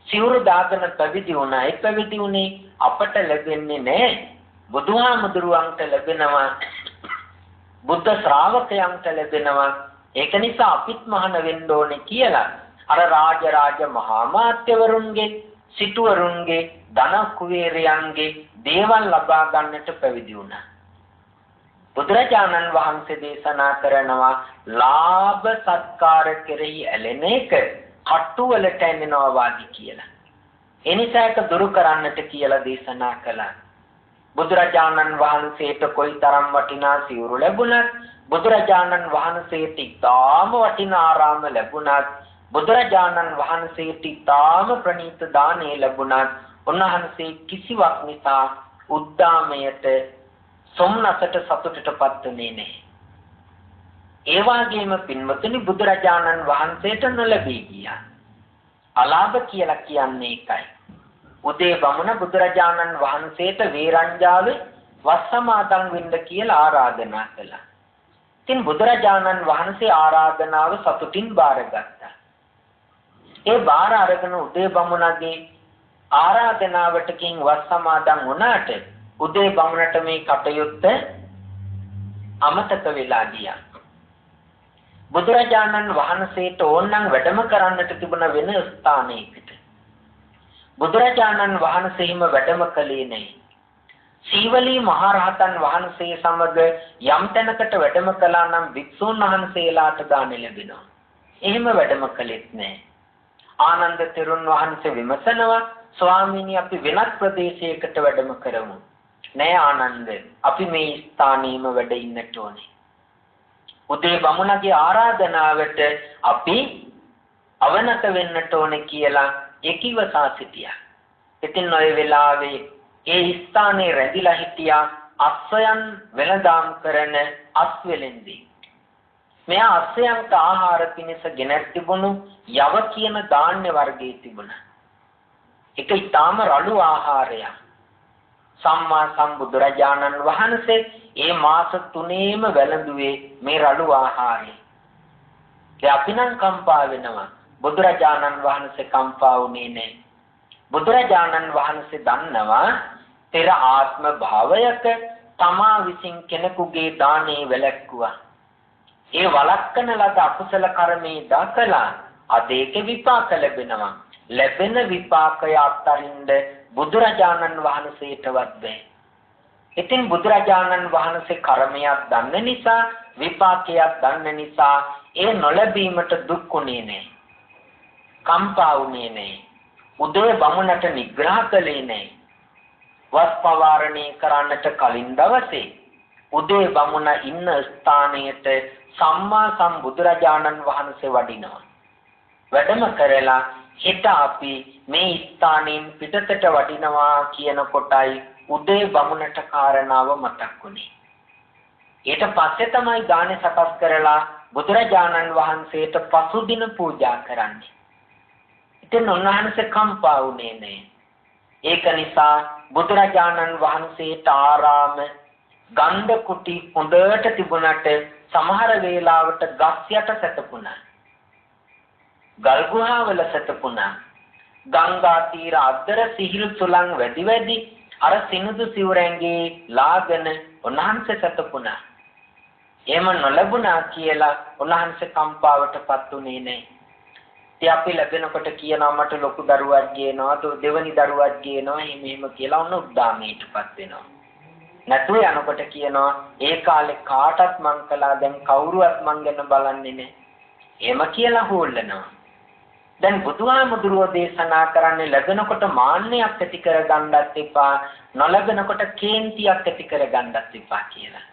සිවුරු දාගෙන පැවිදි වුණා. ඒ පැවිදි උනේ අපට ලැබෙන්නේ නැහැ. බුදුහාමුදුරුවන්ට ලැබෙනවා. බුද්ධ ශ්‍රාවකයන්ට ලැබෙනවා. ඒක නිසා අපිත් මහාන වෙන්න ඕනේ කියලා අර රාජ මහා මාත්‍යවරුන්ගේ, සිටුවරුන්ගේ, ධන කුවේරයන්ගේ දේවල් ලබා ගන්නට පැවිදි වුණා. බුදුරජාණන් වහන්සේ දේශනා කරනවා ලාභ සත්කාර කෙරෙහි ඇලෙන එක කටුවලට ඇනෙනවා වාගේ කියලා. එනිසා ඒක දුරු කරන්නට කියලා දේශනා කළා. බුදුරජාණන් වහන්සේට කොයිතරම් වටිනා සිවුරු ලැබුණත්, බුදුරජාණන් වහන්සේට ඉතාම වටිනා ආරාම ලැබුණත්, බුදුරජාණන් වහන්සේට ඉතාම ප්‍රණීත දානෙ ලැබුණත්, උන්වහන්සේ කිසිවක් නිසා උද්දාමයට සොම්නසට සතුටටපත් වෙන්නේ නැහැ. ඒ වගේම පින්වතුනි බුදුරජාණන් වහන්සේට නොලැබී ගියා. අලාභ කියලා කියන්නේ ඒකයි. උදේ බමුණ බුදුරජාණන් වහන්සේට වේරංජාවේ වස් සමාදන් වෙන්න කියලා ආරාධනා කළා. ඉතින් බුදුරජාණන් වහන්සේ ආරාධනාව සතුටින් බාරගත්තා. ඒ බාර අරගෙන උදේ බමුණගේ ආරාධනාවටකින් වස් සමාදන් වුණාට උදේ බමුණට මේ කටයුත්ත අමතක වෙලා ගියා. බුදුරජාණන් වහන්සේට ඕනනම් වැඩම කරන්නට තිබුණ වෙන ස්ථානයකට බුදුරජාණන් වහන්සේම වැඩම කළේ නැහැ. සීවලී මහරහතන් වහන්සේ සමග යම් තැනකට වැඩම කළා නම් භික්ෂුන් වහන්සේලාට දාන ලැබෙනවා. එහෙම වැඩම කළෙත් නැහැ. ආනන්ද තෙරුන් වහන්සේ විමසනවා ස්වාමීනි අපි වෙනත් ප්‍රදේශයකට වැඩම කරමු. නෑ ආනන්ද අපි මේ ස්ථානෙම වැඩ ඉන්නට ඕනේ. උදේ බමුණගේ ආරාධනාවට අපි අවනත වෙන්නට ඕනේ කියලා එකිවසා සිටියා. ඉතින් ඔය වෙලාවේ ඒ ස්ථානේ රැඳිලා හිටියා අස්සයන් වෙළඳාම් කරන අස්වැලෙන්දී. මෙයා අස්සයන්ට ආහාර පිණිස ගෙනත් තිබුණු යව කියන ධාන්‍ය වර්ගයේ තිබුණා. ඒක ඊටාම රළු ආහාරයක්. සම්මා සම්බුදුරජාණන් වහන්සේ ඒ මාස 3ේම වැළඳුවේ මේ රළු ආහාරය. ඒ අපිනම් කම්පා වෙනවා. බුදුරජාණන් වහන්සේ කම්පා වුණේ නැහැ. බුදුරජාණන් වහන්සේ දන්නවා පෙර ආත්ම භාවයක තමා විසින් කෙනෙකුගේ දානේ වැළැක්කුවා. ඒ වළක්කන ලද අකුසල කර්මේ දකලා අද ඒකේ විපාක ලැබෙනවා. ලැබෙන විපාකය අත්තරින්ද බුදුරජාණන් වහන්සේටවත් බැහැ. ඉතින් බුදුරජාණන් වහන්සේ කර්මයක් දන්න නිසා, විපාකයක් දන්න නිසා ඒ නොලැබීමට දුක්ුනේ නැහැ. කම්පා වුනේ නැහැ. උදේ බමුණට නිග්‍රහ කළේ නැහැ. වස් පවාරණය කරන්නට කලින් දවසේ උදේ බමුණ ඉන්න ස්ථානයට සම්මා සම්බුදුරජාණන් වහන්සේ වඩිනවා. වැඩම කරලා හිත අපි මේ ස්ථානෙන් පිටතට වඩිනවා කියන කොටයි උදේ බමුණට කාරණාව මතක් වුණේ. ඊට පස්සේ තමයි ගානේ සකස් කරලා බුදුරජාණන් වහන්සේට පසුදින පූජා කරන්නේ. ඉතින් උන්වහන්සේ කම්පා වුණේ නැහැ. ඒක නිසා බුදුරජාණන් වහන්සේට ආරාම ගන්ධ කුටි හොඳට තිබුණට සමහර වේලාවට ගස් යට සැතපුණා. ගල් ගුහාවල සැතපුණා. ගංගා තීර අද්දර සිහිල් සුලං වැඩි වැඩි අර සිනුදු සිවුරැංගේ ලාගෙන උන්වහන්සේ සැතපුණා. එහෙම නොලැබුණා කියලා උන්වහන්සේ කම්පාවටපත් උනේ නැහැ. ඉතින් අපි ලැබෙනකොට කියනවා මට ලොකු දරුවක් ගේනවා, දෙවනි දරුවක් ගේනවා, එහෙම කියලා ඔන්න උද්දාමයටපත් වෙනවා. නැතුව යනකොට කියනවා ඒ කාලේ කාටත් මං කළා දැන් කවුරුවත් මං ගැන බලන්නේ නැහැ. එහෙම කියලා හොල්ලනවා. දැන් බුදුහාමුදුරුවෝ දේශනා කරන්නේ ලැබෙනකොට මාන්නයක් ඇති කරගන්නත් එපා, නොලැබෙනකොට කේන්තියක් ඇති කරගන්නත් එපා කියලා.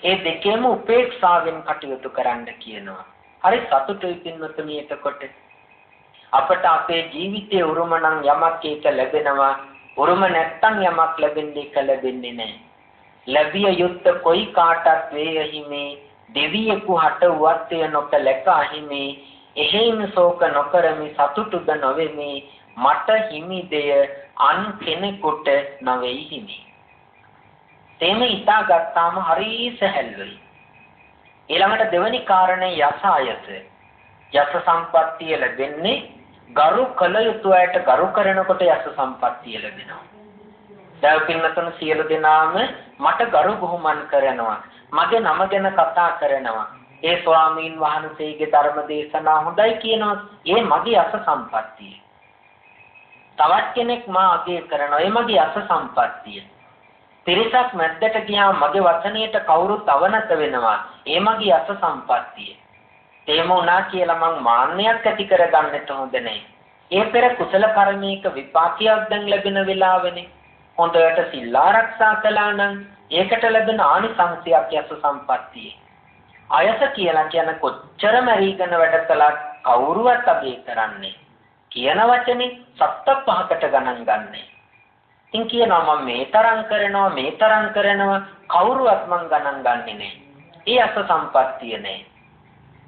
ඒ දෙකේම උපේක්ෂාවෙන් කටයුතු කරන්න කියනවා. හරි සතුටුයි පින්වතුනි. එතකොට අපට අපේ ජීවිතයේ උරුම නම් යමක් ඒක ලැබෙනවා, උරුම නැත්තම් යමක් ලැබෙන්නේ ඒක ලැබෙන්නේ නැහැ. ලැබිය යුත්ත කොයි කාටත් වේයහිමේ, දෙවියෙකු හට වත්තය නොකලක අහිමේ, එහෙයින් ශෝක නොකරමි සතුටුද නොවෙමි, මට හිමි දෙය අන් කෙනෙකුට නොවේයි හිමි. තේම ඉතා ගත්තාම හරි සැහැල්ලුයි. ඊළඟට දෙවනි කාරණේ යසායස. යස සම්පත්තිය ලැබෙන්නේ ගරු කළ යුතු අයට ගරු කරනකොට යස සම්පත්තිය ලැබෙනවා. දැන් පින්නතුන් සියලු දෙනාම මට ගරු බුහුමන් කරනවා, මගේ නම ගැන කතා කරනවා. ඒ ස්වාමීන් වහන්සේගේ ධර්ම දේශනා හොඳයි කියනවා. ඒ මගේ යස සම්පත්තිය. තවත් කෙනෙක් මා අගය කරනවා. ඒ මගේ යස සම්පත්තිය. පිරිසක් මැද්දට ගියාම මගේ වචනයට කවුරුත් අවනත වෙනවා. ඒ මගේ යස සම්පත්තිය. එහෙම වුණා කියලා මං මාන්නයක් ඇති කරගන්නට හොඳ නැහැ. ඒ පෙර කුසල කර්මයක විපාකයක් දැන් ලැබෙන වෙලාවනේ. හොඳට සිල් ආරක්ෂා කළා නම් ඒකට ලැබෙන ආනිසංසයක් යස සම්පත්තිය. අයස කියලා කියන කොච්චර මරීගෙන වැඩ කළත් කවුරුවත් අගය කරන්නේ. කියන වචනේ සත්ත පහකට ගණන් ගන්නෑ. ඉතින් කියනවා මම මේ තරම් කරනවා කවුරුවත් මං ගණන් ගන්නේ නැහැ. ඒ අස සම්පත්තිය නැහැ.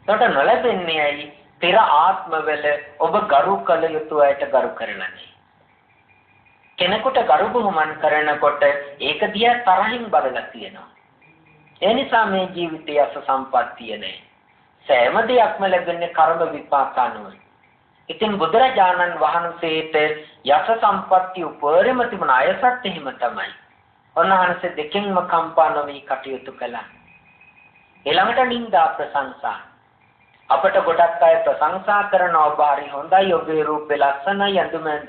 ඒකට නොලැබෙන්නේ ඇයි? පෙර ආත්මවල ඔබ ගරු කළ යුතු අයට ගරු කරලා නැහැ. කෙනෙකුට ගරු බුහුමන් කරනකොට ඒක දිහා තරහින් බලලා තියෙනවා. ඒ නිසා මේ ජීවිතයේ අස සම්පත්තිය නැහැ. සෑම දෙයක්ම ලැබෙන්නේ කර්ම විපාක අනුව. ඉතින් බුදුරජාණන් වහන්සේට යස සම්පත්තිය උපරිම තිබුණ අයසත් එහෙම තමයි. උන්වහන්සේ දෙකෙන්ම කම්පා නොවී කටයුතු කළා. ඊළඟට නින්දා ප්‍රශංසා. අපට ගොඩක් අය ප්‍රශංසා කරනවා, ඔබ හරි හොඳයි, ඔබේ රූපේ ලස්සනයි,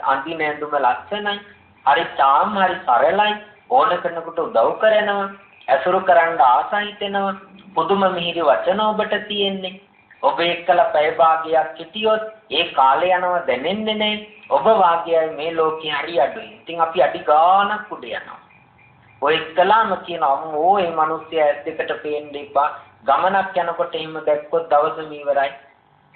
අඳින ඇඳුම ලස්සනයි, හරි තාම හරි සරලයි, ඕන කෙනෙකුට උදව් කරනවා, ඇසුරු කරන්න ආසයි හිතෙනවා, පුදුම මිහිරි වචන ඔබට තියෙන්නේ. ඔබ එක්කලා පැය භාගයක් හිටියොත් ඒ කාලය යනවා දැනෙන්නේ නැහැ. ඔබ වාග්යයි මේ ලෝකේ හරි අඩුයි. ඉතින් අපි අඩි ගානක් උඩ යනවා. ඔය එක්කලාම කියන අම්මෝ මේ මිනිස්සයා ඇස් දෙකට පේන්නේ එපා. ගමනක් යනකොට එහෙම දැක්කොත් දවසම ඉවරයි.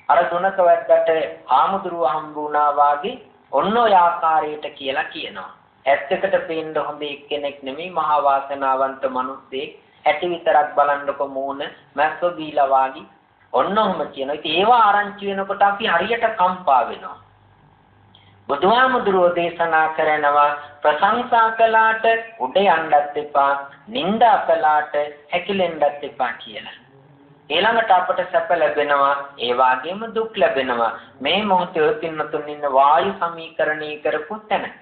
අර දුනක වැද්දට ආමුදුරුව හම්බ වුණා වාගේ ඔන්න ඔය ආකාරයට කියලා කියනවා. ඇස් දෙකට පේන්න හොඳ එක්කෙනෙක් නෙමෙයි, මහා වාසනාවන්ත මිනිස්සෙක්. ඇටි විතරක් බලන්නකො මූණ මැස්සෝ දීලා වාගේ ඔන්න ඔහම කියනවා. ඉතින් ඒවා ආරංචි වෙනකොට අපි හරියට කම්පා වෙනවා. බුදුහාමුදුරුවෝ දේශනා කරනවා ප්‍රශංසා කළාට උඩ යන්නත් එපා, නිନ୍ଦා කළාට හැකිලෙන්නත් එපා කියලා. ඊළඟට අපට සැප ලැබෙනවා, ඒ වගේම දුක් ලැබෙනවා. මේ මොහොතේ පින්නතුන් ඉන්න වායු සමීකරණය කරපු තැනක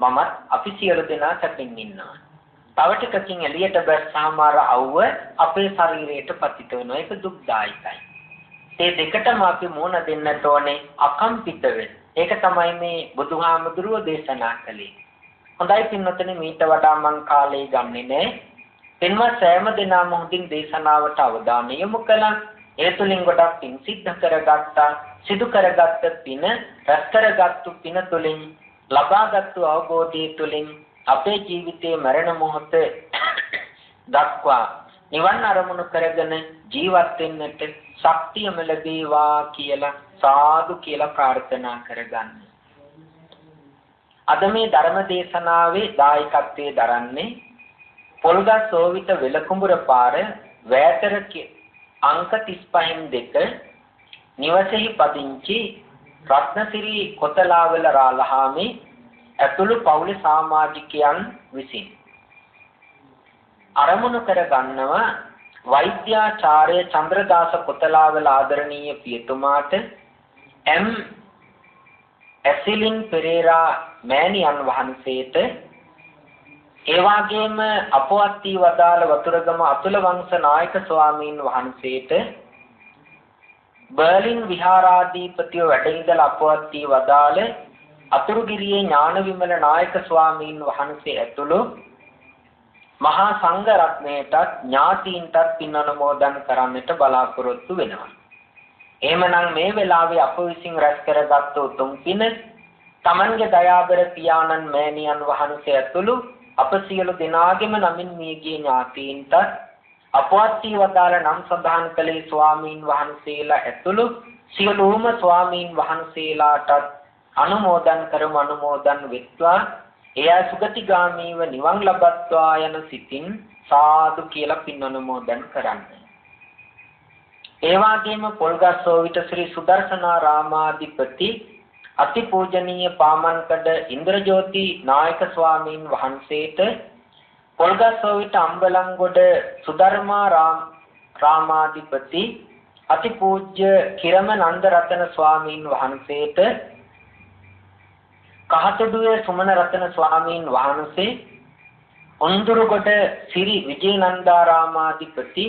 මමත් අපි සියලු දෙනා සැපින් ඉන්නවා. තව ටිකකින් එළියට බැස්සාම අර අවුව අපේ ශරීරයට පතිත වෙනවා. ඒක දුක්දායකයි. මේ දෙකටම අපි මුණ දෙන්නට ඕනේ අකම්පිත වෙන්න. ඒක තමයි මේ බුදුහාමුදුරුවෝ දේශනා කළේ. හොඳයි පින්වත්නි, මීට වඩා මං කාලේ ගන්නෙ නෑ. පින්වත් සෑම දිනම හොඳින් දේශනාවට අවධානය යොමු කළා. ඒ තුලින් ගොඩක් පින් සිද්ධ කරගත්තා. සිදු කරගත්ත පින, රැස් කරගත්තු පින තුලින් ලබාගත්තු අවබෝධය තුලින් අපේ ජීවිතයේ මරණ මොහොත දක්වා නිවන් අරමුණු කරගෙන ජීවත් වෙන්නට ශක්තියම ලැබේවා කියලා සාදු කියලා ප්‍රාර්ථනා කරගන්න. අද මේ ධර්ම දේශනාවේ දායකත්වයේ දරන්නේ පොල්ගස් සෝවිත වෙලකුඹුර පාර වැතර අංක 35 නිවසේහි පදිංචි රත්නසිරි කොතලාවල රාලහාමි ඇතුළු පවුලේ සමාජිකයන් විසින් අරමුණු කර ගන්නවා වෛද්‍යාචාර්ය චන්ද්‍රදාස කොතලාවල ආදරණීය පියතුමාට එම් ඇසිලින් පෙරේරා මෑණියන් වහන්සේට ඒ වගේම අපවත් වී වදාළ වතුරගම අතුල වංශ නායක ස්වාමීන් වහන්සේට බර්ලින් විහාරාධිපතිව වැඩ ඉඳලා අපවත් වී වදාළ අතුරුගිරියේ ඥානවිමල නායක ස්වාමීන් වහන්සේ ඇතුළු මහා සංඝ රත්නයටත් ඥාතීන්ටත් පින් අනුමෝදන් කරන්නට බලාපොරොත්තු වෙනවා. එහෙමනම් මේ වෙලාවේ අප විසින් රැස් කරගත් උතුම් පින තමන්ගේ දයාබර පියාණන් මෑණියන් වහන්සේ ඇතුළු අප සියලු දෙනාගේම නමින් මියගිය ඥාතීන්ට අපවත් වී වදාළ නම් සඳහන් කළේ ස්වාමීන් වහන්සේලා ඇතුළු සියලුම ස්වාමීන් වහන්සේලාට අනුමෝදන් කරමු අනුමෝදන් වෙත්වා එය සුගතිගාමීව නිවන් ලබත්වා යන සිතින් සාදු කියලා පින් අනුමෝදන් කරන්න. ඒ වගේම පොල්ගස්සෝවිත ශ්‍රී සුදර්ශනාරාමාධිපති අතිපූජනීය පාමන්කඩ ඉන්ද්‍රජෝති නායක ස්වාමීන් වහන්සේට පොල්ගස්සෝවිත අම්බලන්ගොඩ සුධර්මා රාමාධිපති අතිපූජ්‍ය කිරම නන්දරතන ස්වාමීන් වහන්සේට කහතොඩුවේ සුමන රතන ස්වාමීන් වහන්සේ උන්දුරුගොඩ සිරි විජේනන්දාරාමාධිපති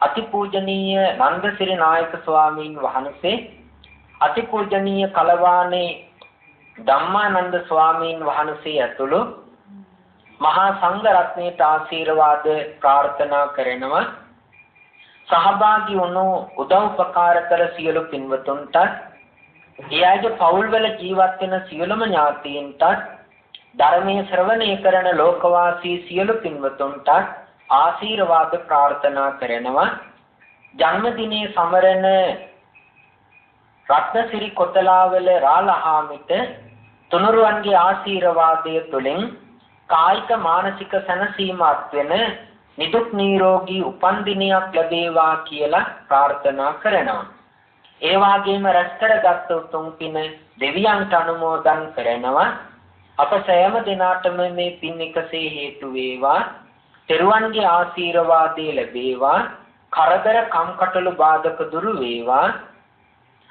අතිපූජනීය නන්දසිරි නායක ස්වාමීන් වහන්සේ අතිපූජනීය කලවානේ ධම්මානන්ද ස්වාමීන් වහන්සේ ඇතුළු මහා සංඝ රත්නයට ආශිර්වාද ප්‍රාර්ථනා කරනවා. සහභාගී වුණු උදව්පකාර කර සියලු පින්වතුන්ට එයාගේ පවුල්වල ජීවත් වෙන සියලුම ඥාතීන්ට ධර්මයේ ශ්‍රවණය කරන ලෝකවාසී සියලු පින්වතුන්ට ආශිර්වාද ප්‍රාර්ථනා කරනවා. ජන්මදිනයේ සමරන රත්නසිරි කොතලාවල රාලහාමිට තුනුරුවන්ගේ ආශිර්වාදය තුළින් කායික මානසික සැනසීමක් වෙන නිදුක් නිරෝගී උපන්දිනයක් ලැබේවා කියලා ප්‍රාර්ථනා කරනවා. ඒ වගේම රැස් කරගත් උතුම් පින දෙවියන්ට අනුමෝදන් කරනවා. අප සෑම දිනාටම මේ පින් එකසේ හේතු වේවා. තෙරුවන්ගේ ආශිර්වාදය ලැබේවා. කරදර කම්කටොළු බාධක දුරු වේවා.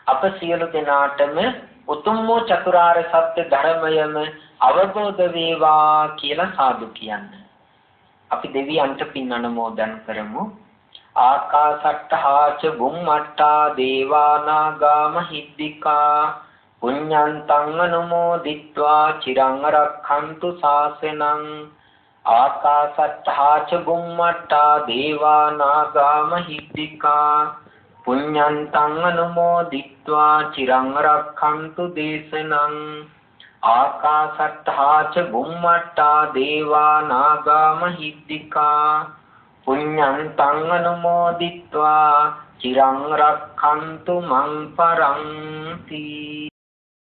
අප සියලු දෙනාටම උතුම් වූ චතුරාර්ය සත්‍ය ධර්මයම අවබෝධ වේවා කියලා සාදු කියන්නේ. අපි දෙවියන්ට පින් අනුමෝදන් කරමු. ආකාසට්ඨා ච බුම්මට්ඨා දේවා නාග මහිද්దికා පුඤ්ඤන්තං අනුමෝදිත්වා චිරං රක්ඛන්තු ශාසනං. ආකාසට්ඨා ච බුම්මට්ඨා දේවා නාග මහිද්దికා පුඤ්ඤන්තං අනුමෝදිත්වා චිරං රක්ඛන්තු දේශනං. ආකාසට්ඨා ච බුම්මට්ඨා දේවා නාග මහිද්దికා පුඤ්ඤන්තං අනුමෝදිත්වා චිරං රක්ඛන්තු මං පරන්ති.